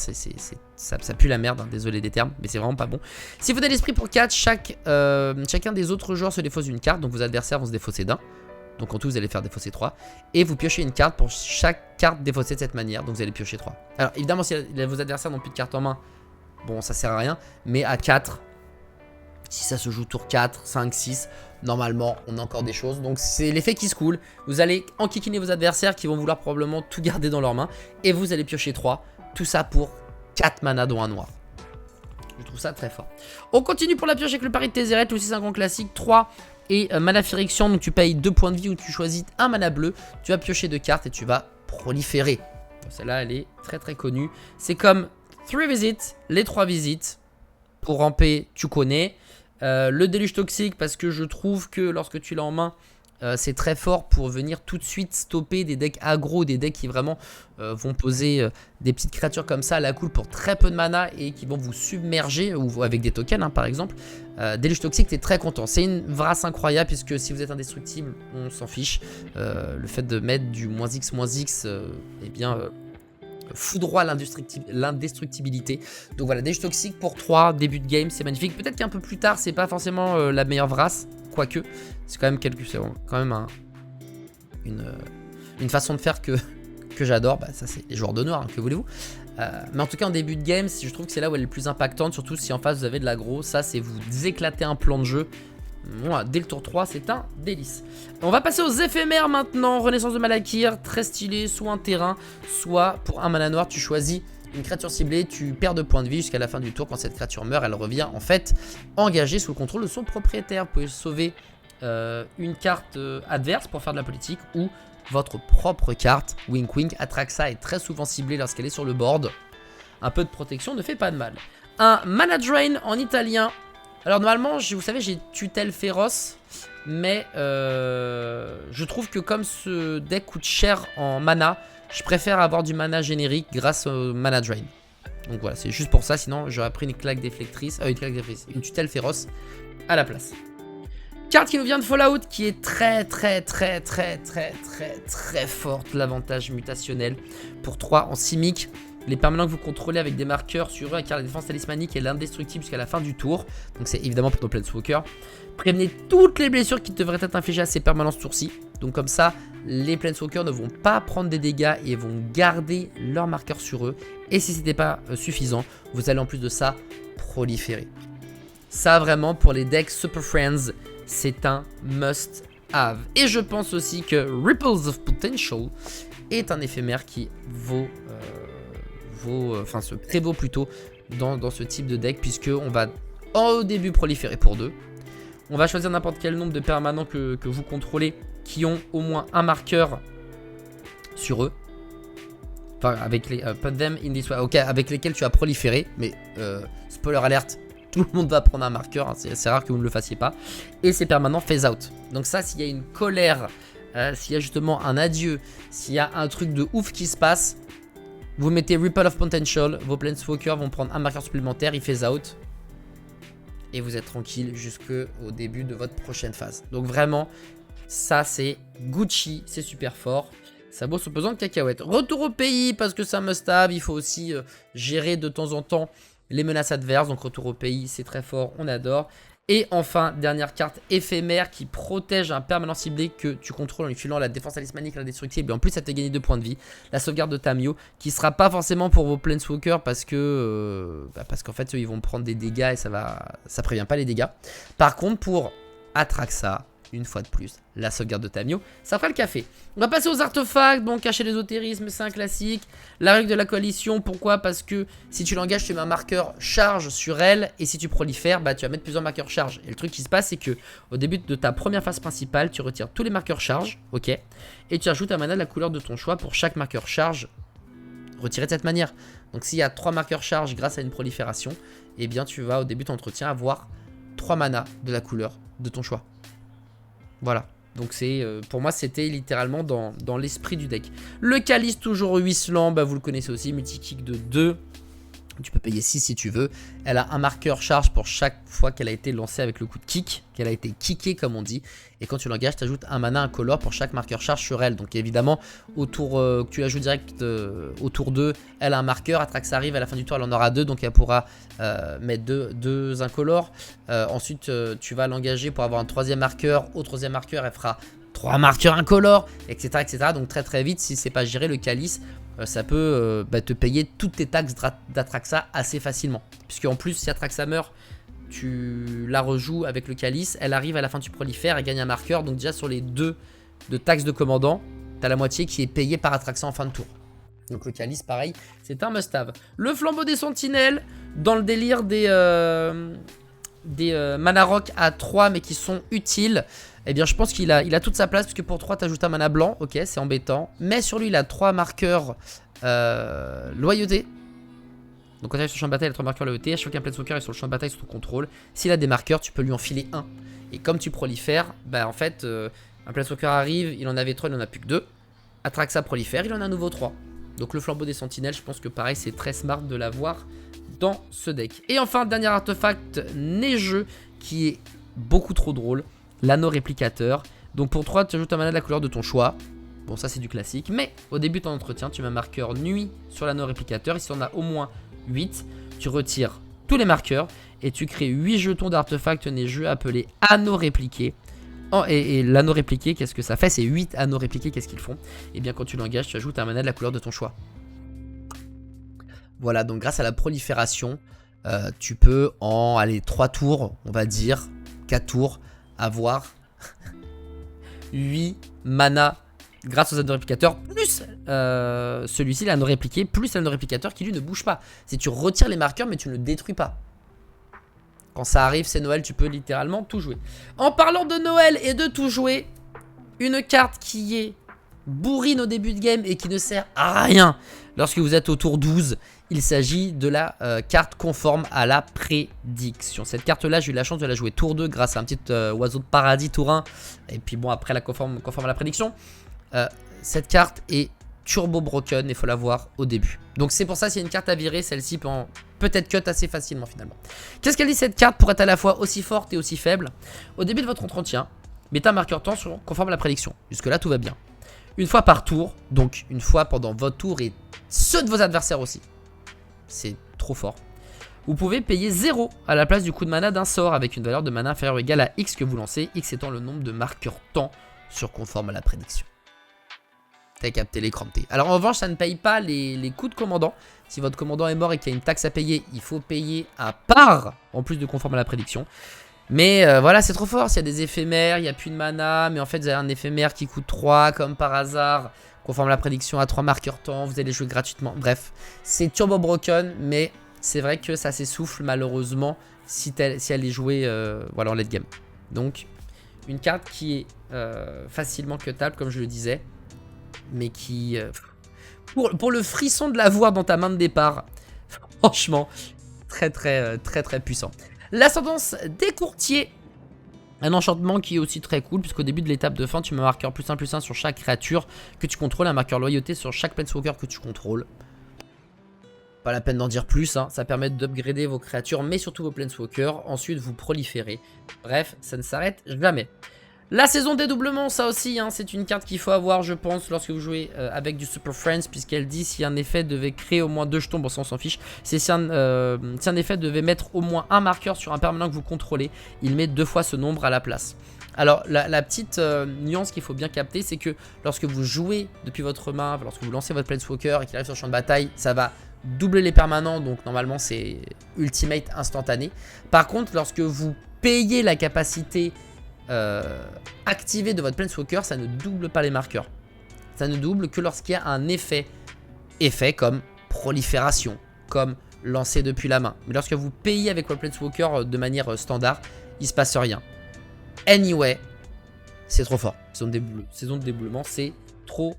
ça pue la merde, hein, désolé des termes, mais c'est vraiment pas bon. Siphonner l'Esprit pour 4, chacun des autres joueurs se défausse une carte, donc vos adversaires vont se défausser d'un. Donc en tout, vous allez faire défausser 3. Et vous piochez une carte pour chaque carte défaussée de cette manière, donc vous allez piocher 3. Alors évidemment, si vos adversaires n'ont plus de cartes en main, bon, ça sert à rien, mais à 4, si ça se joue tour 4, 5, 6, normalement, on a encore des choses. Donc, c'est l'effet qui se coule. Vous allez enquiquiner vos adversaires qui vont vouloir probablement tout garder dans leurs mains. Et vous allez piocher 3. Tout ça pour 4 mana dont un noir. Je trouve ça très fort. On continue pour la pioche avec le pari de Tézéret. Aussi, c'est un grand classique. 3 et mana Phyrexian. Donc, tu payes 2 points de vie ou tu choisis un mana bleu. Tu vas piocher 2 cartes et tu vas proliférer. Celle-là, elle est très très connue. C'est comme 3 visites, les 3 visites. Pour ramper, tu connais. Le déluge toxique parce que je trouve que lorsque tu l'as en main c'est très fort pour venir tout de suite stopper des decks aggro, des decks qui vraiment vont poser des petites créatures comme ça à la cool pour très peu de mana et qui vont vous submerger ou avec des tokens hein, par exemple. Déluge toxique, t'es très content, c'est une vrasse incroyable puisque si vous êtes indestructible on s'en fiche. Le fait de mettre du -X eh bien foudroie l'indestructibilité. Donc voilà, déluge toxique pour 3, début de game, c'est magnifique. Peut-être qu'un peu plus tard, c'est pas forcément la meilleure vrasse, quoique, c'est quand même une façon de faire que j'adore. Bah, ça, c'est les joueurs de noir, hein, que voulez-vous. Mais en tout cas, en début de game, je trouve que c'est là où elle est le plus impactante, surtout si en face vous avez de l'aggro. Ça, c'est vous éclater un plan de jeu. Voilà, dès le tour 3, c'est un délice. On va passer aux éphémères maintenant. Renaissance de Malakir, très stylé, soit un terrain, soit pour un mana noir, tu choisis une créature ciblée, tu perds 2 points de vie jusqu'à la fin du tour. Quand cette créature meurt, elle revient en fait engagée sous le contrôle de son propriétaire. Vous pouvez sauver une carte adverse pour faire de la politique ou votre propre carte. Wink wink, Atraxa est très souvent ciblée lorsqu'elle est sur le board. Un peu de protection ne fait pas de mal. Un Mana Drain en italien. Alors normalement, vous savez, j'ai tutelle féroce, mais je trouve que comme ce deck coûte cher en mana, je préfère avoir du mana générique grâce au Mana Drain. Donc voilà, c'est juste pour ça, sinon j'aurais pris une claque déflectrice, une tutelle féroce à la place. Carte qui nous vient de Fallout, qui est très forte, l'avantage mutationnel pour 3 en simic. Les permanents que vous contrôlez avec des marqueurs sur eux, car la défense talismanique est l'indestructible jusqu'à la fin du tour. Donc c'est évidemment pour nos Planeswalkers. Prévenez toutes les blessures qui devraient être infligées à ces permanents ce tour-ci. Donc comme ça, les Planeswalkers ne vont pas prendre des dégâts et vont garder leurs marqueurs sur eux. Et si ce n'était pas suffisant, vous allez en plus de ça proliférer. Ça vraiment pour les decks Super Friends, c'est un must have. Et je pense aussi que Ripples of Potential est un éphémère qui se prévaut plutôt dans ce type de deck, puisque on va au début proliférer pour 2. On va choisir n'importe quel nombre de permanents que vous contrôlez qui ont au moins un marqueur sur eux. Enfin, avec les put them in this way. Ok, avec lesquels tu as proliféré, mais spoiler alert, tout le monde va prendre un marqueur, hein, c'est rare que vous ne le fassiez pas. Et ces permanents phase out. Donc ça, s'il y a une colère, s'il y a justement un adieu, s'il y a un truc de ouf qui se passe, vous mettez Ripple of Potential, vos Planeswalkers vont prendre un marqueur supplémentaire, il phase out. Et vous êtes tranquille jusqu'au début de votre prochaine phase. Donc vraiment, ça c'est Gucci, c'est super fort. Ça vaut son pesant de cacahuètes. Retour au pays, parce que c'est un must-have. Il faut aussi gérer de temps en temps les menaces adverses. Donc retour au pays, c'est très fort, on adore. Et enfin, dernière carte éphémère qui protège un permanent ciblé que tu contrôles en lui filant la défense talismanique, l'indestructible. Et en plus, ça te fait gagner 2 points de vie. La sauvegarde de Tamiyo, qui sera pas forcément pour vos Planeswalkers parce qu'en fait, eux, ils vont prendre des dégâts et ça prévient pas les dégâts. Par contre, pour Atraxa, une fois de plus, la sauvegarde de Tamiyo, ça fera le café. On va passer aux artefacts. Bon, cacher l'ésotérisme, c'est un classique. La règle de la coalition, pourquoi? Parce que si tu l'engages, tu mets un marqueur charge sur elle. Et si tu prolifères, bah, tu vas mettre plusieurs marqueurs charge. Et le truc qui se passe, c'est que au début de ta première phase principale, tu retires tous les marqueurs charge, ok, et tu ajoutes un mana de la couleur de ton choix pour chaque marqueur charge retiré de cette manière. Donc s'il y a 3 marqueurs charge grâce à une prolifération, eh bien tu vas au début de ton entretien avoir 3 manas de la couleur de ton choix. Voilà. Donc pour moi c'était littéralement dans l'esprit du deck. Le Calice toujours ruisselant, bah vous le connaissez aussi, multi-kick de 2. Tu peux payer 6 si tu veux. Elle a un marqueur charge pour chaque fois qu'elle a été lancée avec le coup de kick, qu'elle a été kickée comme on dit. Et quand tu l'engages, tu ajoutes un mana incolore pour chaque marqueur charge sur elle. Donc évidemment, au tour que tu la joues direct au tour 2, elle a un marqueur. Atraxa arrive, à la fin du tour, elle en aura 2. Donc elle pourra mettre deux incolores. Ensuite, tu vas l'engager pour avoir un troisième marqueur. Au troisième marqueur, elle fera 3 marqueurs incolores, etc., etc. Donc très très vite, si c'est pas géré, le Calice, ça peut te payer toutes tes taxes d'Atraxa assez facilement. Puisque en plus, si Atraxa meurt, tu la rejoues avec le Calice, elle arrive à la fin du prolifère, elle gagne un marqueur. Donc déjà sur les 2 de taxes de commandant, tu as la moitié qui est payée par Atraxa en fin de tour. Donc le Calice, pareil, c'est un must-have. Le flambeau des sentinelles, dans le délire des mana rock à 3 mais qui sont utiles. Eh bien je pense qu'il a toute sa place, puisque pour 3 tu ajoutes un mana blanc, ok c'est embêtant. Mais sur lui il a 3 marqueurs loyauté. Donc quand il arrive sur le champ de bataille il a 3 marqueurs loyauté. À chaque fois qu'un planeswalker est sur le champ de bataille sous ton contrôle, s'il a des marqueurs tu peux lui en filer un. Et comme tu prolifères, bah en fait un planeswalker arrive, il en avait 3, il en a plus que 2. Atraxa prolifère, il en a un nouveau 3. Donc le flambeau des sentinelles, je pense que pareil c'est très smart de l'avoir dans ce deck. Et enfin dernier artefact neigeux qui est beaucoup trop drôle. L'anneau réplicateur. Donc pour 3, tu ajoutes un mana de la couleur de ton choix. Bon, ça c'est du classique. Mais au début de ton entretien, tu mets un marqueur nuit sur l'anneau réplicateur. Et si on a au moins 8, tu retires tous les marqueurs. Et tu crées 8 jetons d'artefacts neigeux appelés anneaux répliqués. Et l'anneau répliqué, qu'est-ce que ça fait? C'est 8 anneaux répliqués, qu'est-ce qu'ils font? Et bien quand tu l'engages, tu ajoutes un mana de la couleur de ton choix. Voilà, donc grâce à la prolifération, tu peux en 3 tours, on va dire, 4 tours, avoir 8 mana grâce aux anneaux réplicateurs, plus celui-ci, l'anneau répliqué, plus l'anneau réplicateur qui lui ne bouge pas. Si tu retires les marqueurs, mais tu ne le détruis pas. Quand ça arrive, c'est Noël, tu peux littéralement tout jouer. En parlant de Noël et de tout jouer, une carte qui est bourrine au début de game et qui ne sert à rien lorsque vous êtes au tour 12, il s'agit de la carte conforme à la prédiction. Cette carte-là, j'ai eu la chance de la jouer tour 2 grâce à un petit oiseau de paradis tour 1. Et puis bon, après la conforme à la prédiction. Cette carte est turbo broken et il faut la voir au début. Donc c'est pour ça, s'il y a une carte à virer, celle-ci peut être cut assez facilement finalement. Qu'est-ce qu'elle dit cette carte pour être à la fois aussi forte et aussi faible? Au début de votre entretien, mettez un marqueur temps conforme à la prédiction. Jusque là, tout va bien. Une fois par tour, donc une fois pendant votre tour et ceux de vos adversaires aussi. C'est trop fort. Vous pouvez payer 0 à la place du coup de mana d'un sort avec une valeur de mana inférieure ou égale à X que vous lancez, X étant le nombre de marqueurs temps sur conforme à la prédiction. T'as capté les crampés. Alors en revanche, ça ne paye pas les coûts de commandant. Si votre commandant est mort et qu'il y a une taxe à payer, il faut payer à part, en plus de conforme à la prédiction. Mais voilà, c'est trop fort. S'il y a des éphémères, il n'y a plus de mana, mais en fait, vous avez un éphémère qui coûte 3, comme par hasard. Conforme à la prédiction à 3 marqueurs temps, vous allez jouer gratuitement. Bref, c'est turbo broken, mais c'est vrai que ça s'essouffle malheureusement si elle est jouée voilà, en late game. Donc, une carte qui est facilement cuttable, comme je le disais, mais qui... pour le frisson de l'avoir dans ta main de départ, franchement, très puissant. L'ascendance des courtiers. Un enchantement qui est aussi très cool, puisqu'au début de l'étape de fin, tu mets un marqueur +1/+1 sur chaque créature que tu contrôles, un marqueur loyauté sur chaque planeswalker que tu contrôles. Pas la peine d'en dire plus, hein. Ça permet d'upgrader vos créatures, mais surtout vos planeswalkers. Ensuite, vous proliférez. Bref, ça ne s'arrête jamais. La saison dédoublement, ça aussi, hein, c'est une carte qu'il faut avoir, je pense, lorsque vous jouez avec du Super Friends, puisqu'elle dit si un effet devait créer au moins 2 jetons, bon ça on s'en fiche, c'est si un effet devait mettre au moins un marqueur sur un permanent que vous contrôlez, il met 2 fois ce nombre à la place. Alors la petite nuance qu'il faut bien capter, c'est que lorsque vous jouez depuis votre main, lorsque vous lancez votre Planeswalker et qu'il arrive sur le champ de bataille, ça va doubler les permanents, donc normalement c'est ultimate instantané. Par contre, lorsque vous payez la capacité activé de votre Planeswalker, ça ne double pas les marqueurs. Ça ne double que lorsqu'il y a un effet comme prolifération, comme lancer depuis la main. Mais lorsque vous payez avec votre Planeswalker de manière standard, il se passe rien. Anyway, c'est trop fort. Saison de dédoublement, c'est trop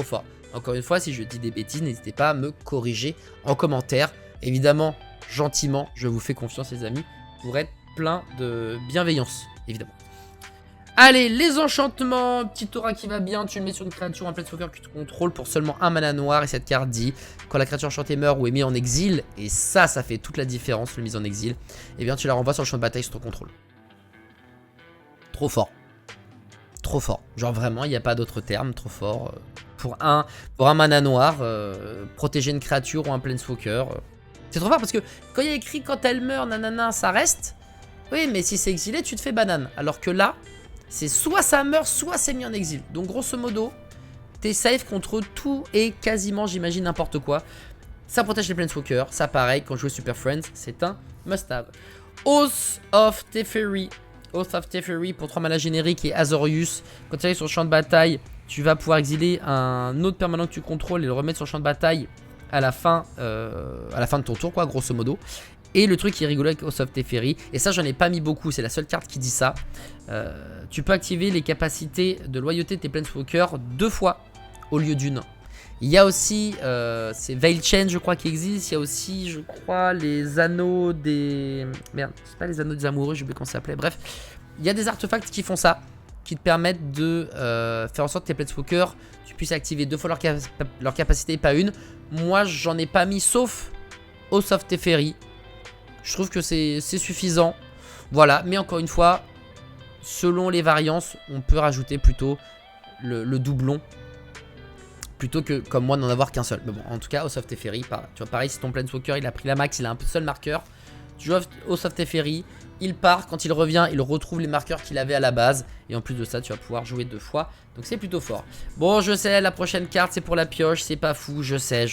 fort. Encore une fois, si je dis des bêtises, n'hésitez pas à me corriger en commentaire. Évidemment, gentiment, je vous fais confiance les amis, pour être plein de bienveillance, évidemment. Allez, les enchantements, petit aura qui va bien, tu le mets sur une créature en Planeswalker que tu contrôles pour seulement un mana noir. Et cette carte dit, quand la créature enchantée meurt ou est mise en exil, et ça fait toute la différence, le mise en exil, et bien tu la renvoies sur le champ de bataille sur ton contrôle. Trop fort. Trop fort. Genre vraiment, il n'y a pas d'autre terme, trop fort. Pour un mana noir, protéger une créature ou un Planeswalker. C'est trop fort parce que quand il y a écrit quand elle meurt, nanana, ça reste. Oui, mais si c'est exilé, tu te fais banane. Alors que là, c'est soit ça meurt, soit c'est mis en exil. Donc grosso modo, t'es safe contre tout et quasiment, j'imagine, n'importe quoi. Ça protège les Planeswalkers. Ça, pareil, quand je joue Super Friends, c'est un must-have. Oath of Teferi. Oath of Teferi pour 3 mana génériques et Azorius. Quand tu arrives sur le champ de bataille, tu vas pouvoir exiler un autre permanent que tu contrôles et le remettre sur le champ de bataille à la fin de ton tour, quoi, grosso modo. Et le truc qui est rigolo avec Oath of Teferi, et ça j'en ai pas mis beaucoup, c'est la seule carte qui dit ça, tu peux activer les capacités de loyauté de tes Planeswalkers 2 fois au lieu d'une. Il y a aussi, c'est Veil Chain je crois qui existe, il y a aussi je crois les anneaux des... Merde, c'est pas les anneaux des amoureux, j'ai oublié comment ça s'appelait, bref. Il y a des artefacts qui font ça, qui te permettent de faire en sorte que tes Planeswalkers, tu puisses activer 2 fois leur capacité, pas une. Moi j'en ai pas mis sauf Oath of Teferi. Je trouve que c'est suffisant. Voilà, mais encore une fois, selon les variances, on peut rajouter plutôt le doublon. Plutôt que, comme moi, n'en avoir qu'un seul. Mais bon, en tout cas, Oath of Teferi, tu vois, pareil, si ton Planeswalker, il a pris la max, il a un seul marqueur. Tu joues Oath of Teferi, il part, quand il revient, il retrouve les marqueurs qu'il avait à la base. Et en plus de ça, tu vas pouvoir jouer 2 fois. Donc c'est plutôt fort. Bon, je sais, la prochaine carte, c'est pour la pioche, c'est pas fou, je sais.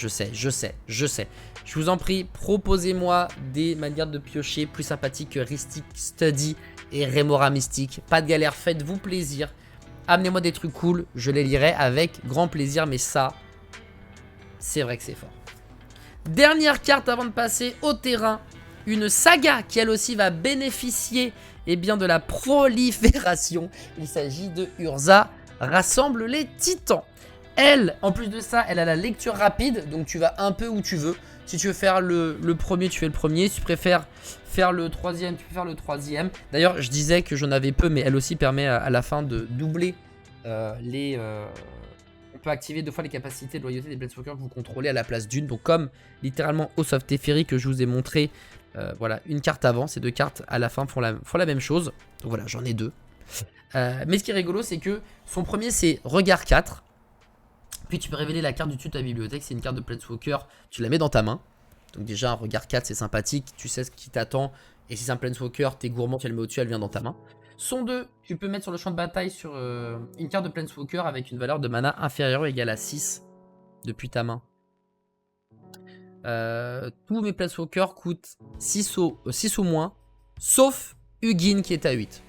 Je vous en prie, proposez-moi des manières de piocher plus sympathiques que Rhystic Study et Remora Mystique. Pas de galère, faites-vous plaisir. Amenez-moi des trucs cool, je les lirai avec grand plaisir, mais ça, c'est vrai que c'est fort. Dernière carte avant de passer au terrain. Une saga qui elle aussi va bénéficier bien, de la prolifération. Il s'agit de Urza Rassemble les Titans. Elle, en plus de ça, elle a la lecture rapide, donc tu vas un peu où tu veux. Si tu veux faire le premier, tu fais le premier. Si tu préfères faire le troisième, tu peux faire le troisième. D'ailleurs, je disais que j'en avais peu, mais elle aussi permet à la fin de doubler on peut activer 2 fois les capacités de loyauté des Planeswalkers que vous contrôlez à la place d'une. Donc comme littéralement Oath of Teferi que je vous ai montré, voilà, une carte avant, ces 2 cartes à la fin font la même chose. Donc voilà, j'en ai 2. Mais ce qui est rigolo, c'est que son premier, c'est Regard 4. Puis tu peux révéler la carte du dessus de ta bibliothèque. C'est une carte de Planeswalker, tu la mets dans ta main. Donc déjà, un Regard 4, c'est sympathique. Tu sais ce qui t'attend. Et si c'est un Planeswalker, t'es gourmand, tu la mets au-dessus, elle vient dans ta main. Son 2, tu peux mettre sur le champ de bataille sur une carte de Planeswalker avec une valeur de mana inférieure ou égale à 6 depuis ta main. Tous mes Planeswalkers coûtent 6 ou moins, sauf Ugin qui est à 8.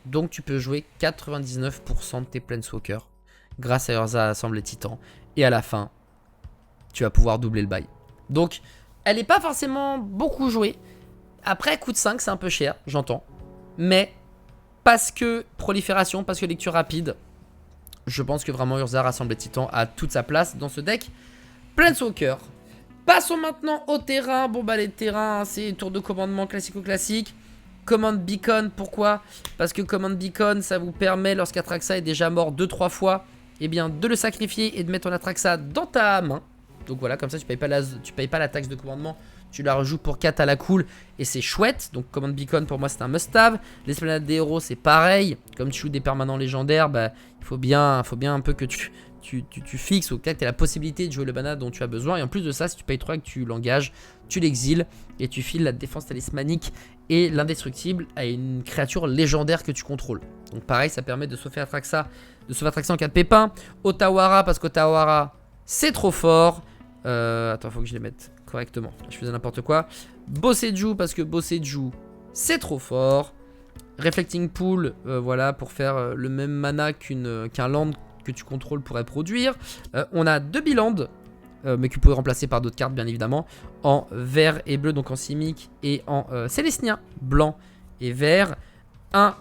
Donc tu peux jouer 99% de tes Planeswalkers grâce à Urza Assemble les Titans. Et à la fin, tu vas pouvoir doubler le bail. Donc, elle n'est pas forcément beaucoup jouée. Après, coûte 5, c'est un peu cher, j'entends. Mais, parce que prolifération, parce que lecture rapide, je pense que vraiment Urza Rassemble les Titans a toute sa place dans ce deck Planeswalker. Passons maintenant au terrain. Bon bah les terrains, c'est tour de commandement classico-classique. Command Beacon, pourquoi? Parce que Command Beacon, ça vous permet, lorsqu'Atraxa est déjà mort 2-3 fois, eh bien, de le sacrifier et de mettre ton Atraxa dans ta main. Donc voilà, comme ça, tu payes pas la taxe de commandement, tu la rejoues pour 4 à la cool, et c'est chouette. Donc Command Beacon, pour moi, c'est un must-have. L'Esplanade des Héros, c'est pareil. Comme tu joues des permanents légendaires, bah, il faut bien un peu que tu fixes ou que tu aies la possibilité de jouer le mana dont tu as besoin. Et en plus de ça, si tu payes 3 et que tu l'engages, tu l'exiles et tu files la défense talismanique et l'indestructible à une créature légendaire que tu contrôles. Donc pareil, ça permet de sauver Atraxa en cas de pépin. Otawara, parce qu'Otawara, c'est trop fort. Attends, faut que je les mette correctement. Je faisais n'importe quoi. Boseiju, parce que Boseiju, c'est trop fort. Reflecting Pool, voilà, pour faire le même mana qu'un land que tu contrôles pourrait produire. On a 2 Biland, mais que vous pouvez remplacer par d'autres cartes bien évidemment, en vert et bleu, donc en simic, et en célestien, blanc et vert. Un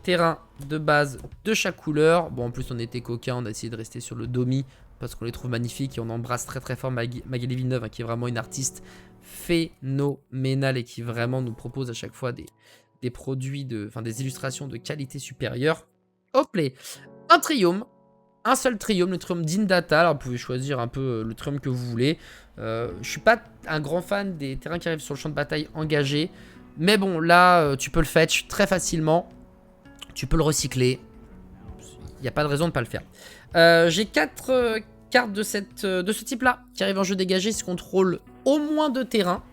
terrain de base de chaque couleur. Bon, en plus on était coquin, on a essayé de rester sur le Domi parce qu'on les trouve magnifiques et on embrasse très très fort Magali Villeneuve, hein, qui est vraiment une artiste phénoménale et qui vraiment nous propose à chaque fois des produits, des illustrations de qualité supérieure. Hop là. Un triome. Un seul triome, le triome d'Indata. Alors vous pouvez choisir un peu le triome que vous voulez. Je suis pas un grand fan des terrains qui arrivent sur le champ de bataille engagés. Mais bon, là, tu peux le fetch très facilement. Tu peux le recycler. Il n'y a pas de raison de ne pas le faire. J'ai 4 cartes de ce type-là qui arrivent en jeu dégagé. Qui contrôlent au moins 2 terrains.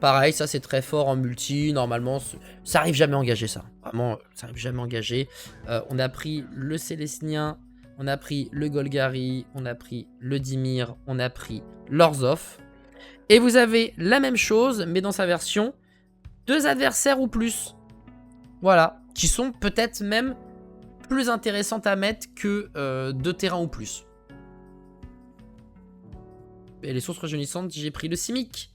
Pareil, ça c'est très fort en multi. Normalement, ça arrive jamais engagé, ça. Vraiment, ça arrive jamais engagé. On a pris le Célestnien. On a pris le Golgari. On a pris le Dimir. On a pris l'Orzhov. Et vous avez la même chose, mais dans sa version 2 adversaires ou plus. Voilà. Qui sont peut-être même plus intéressantes à mettre que 2 terrains ou plus. Et les sources rajeunissantes, j'ai pris le Simic.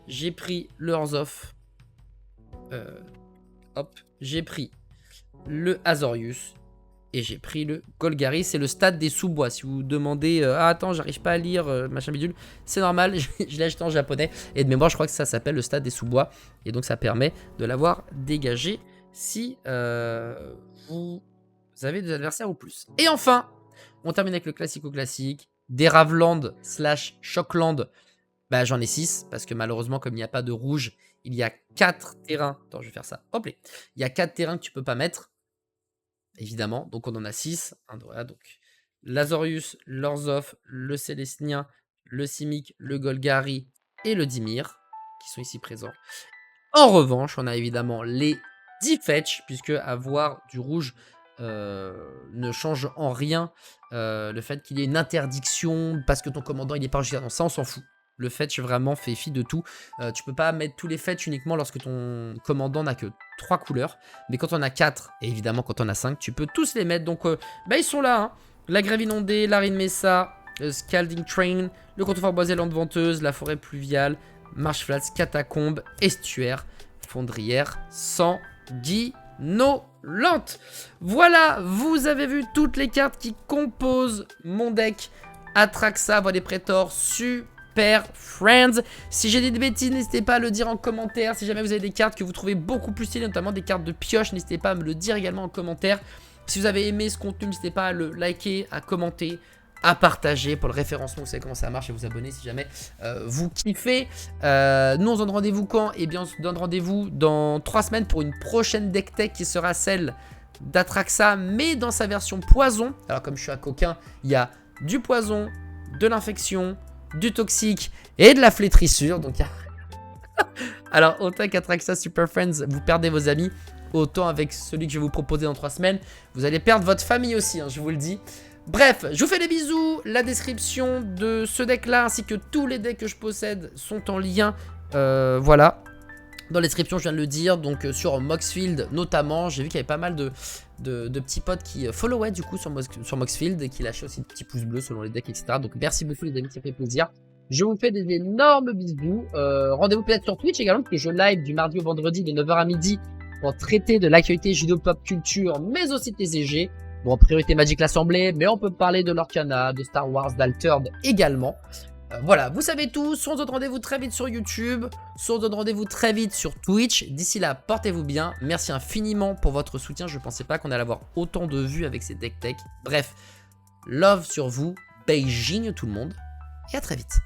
J'ai pris le Orzhov. Hop. J'ai pris le Azorius. Et j'ai pris le Golgari. C'est le stade des sous-bois. Si vous vous demandez, ah attends, j'arrive pas à lire, machin bidule, c'est normal. Je l'ai acheté en japonais. Et de mémoire, je crois que ça s'appelle le stade des sous-bois. Et donc, ça permet de l'avoir dégagé si vous avez des adversaires ou plus. Et enfin, on termine avec le classico-classique. Des Raveland / Shockland. Bah, j'en ai 6, parce que malheureusement, comme il n'y a pas de rouge, il y a 4 terrains. Attends, je vais faire ça. Hop là. Il y a 4 terrains que tu peux pas mettre. Évidemment. Donc, on en a 6. Voilà, donc, l'Azorius, l'Orzhov, le Célestnien, le Simic, le Golgari et le Dimir, qui sont ici présents. En revanche, on a évidemment les 10 fetch, puisque avoir du rouge ne change en rien le fait qu'il y ait une interdiction parce que ton commandant il n'est pas enregistré. Non, ça on s'en fout. Le fetch vraiment fait fi de tout. Tu peux pas mettre tous les fetch uniquement lorsque ton commandant n'a que 3 couleurs. Mais quand on a 4, et évidemment quand on a 5, tu peux tous les mettre. Donc bah, ils sont là. Hein. La grève inondée, l'arine Mesa, Scalding Train, le contrefort boisé lente venteuse, la forêt pluviale, marche flats, catacombe, estuaire, fondrière, sanguinolente. Voilà, vous avez vu toutes les cartes qui composent mon deck Atraxa, voie des prétors, Super Friends. Si j'ai dit des bêtises, n'hésitez pas à le dire en commentaire. Si jamais vous avez des cartes que vous trouvez beaucoup plus stylées, notamment des cartes de pioche, n'hésitez pas à me le dire également en commentaire. Si vous avez aimé ce contenu, n'hésitez pas à le liker, à commenter, à partager pour le référencement. Vous savez comment ça marche et vous abonner si jamais vous kiffez. Nous, on se donne rendez-vous quand? Eh bien, on se donne rendez-vous dans 3 semaines pour une prochaine deck tech qui sera celle d'Atraxa, mais dans sa version poison. Alors, comme je suis un coquin, il y a du poison, de l'infection, du toxique et de la flétrissure. Donc, alors, autant qu'Atraxa Super Friends, vous perdez vos amis, autant avec celui que je vais vous proposer dans 3 semaines, vous allez perdre votre famille aussi, hein, je vous le dis. Bref, je vous fais des bisous. La description de ce deck-là, ainsi que tous les decks que je possède, sont en lien. Voilà. Dans la description, je viens de le dire. Donc, sur Moxfield, notamment, j'ai vu qu'il y avait pas mal de petits potes qui followaient, du coup, sur Moxfield et qui lâchaient aussi des petits pouces bleus selon les decks, etc. Donc, merci beaucoup, les amis, ça fait plaisir. Je vous fais des énormes bisous. Rendez-vous peut-être sur Twitch également, parce que je live du mardi au vendredi de 9 h à midi pour traiter de l'actualité judo pop culture, mais aussi de TCG. Bon, priorité Magic l'Assemblée, mais on peut parler de l'Orcana, de Star Wars, d'Altered également. Voilà, vous savez tout. Soit on se donne rendez-vous très vite sur YouTube, soit on se donne rendez-vous très vite sur Twitch. D'ici là, portez-vous bien. Merci infiniment pour votre soutien. Je ne pensais pas qu'on allait avoir autant de vues avec ces deck tech. Bref, love sur vous. Beijing tout le monde. Et à très vite.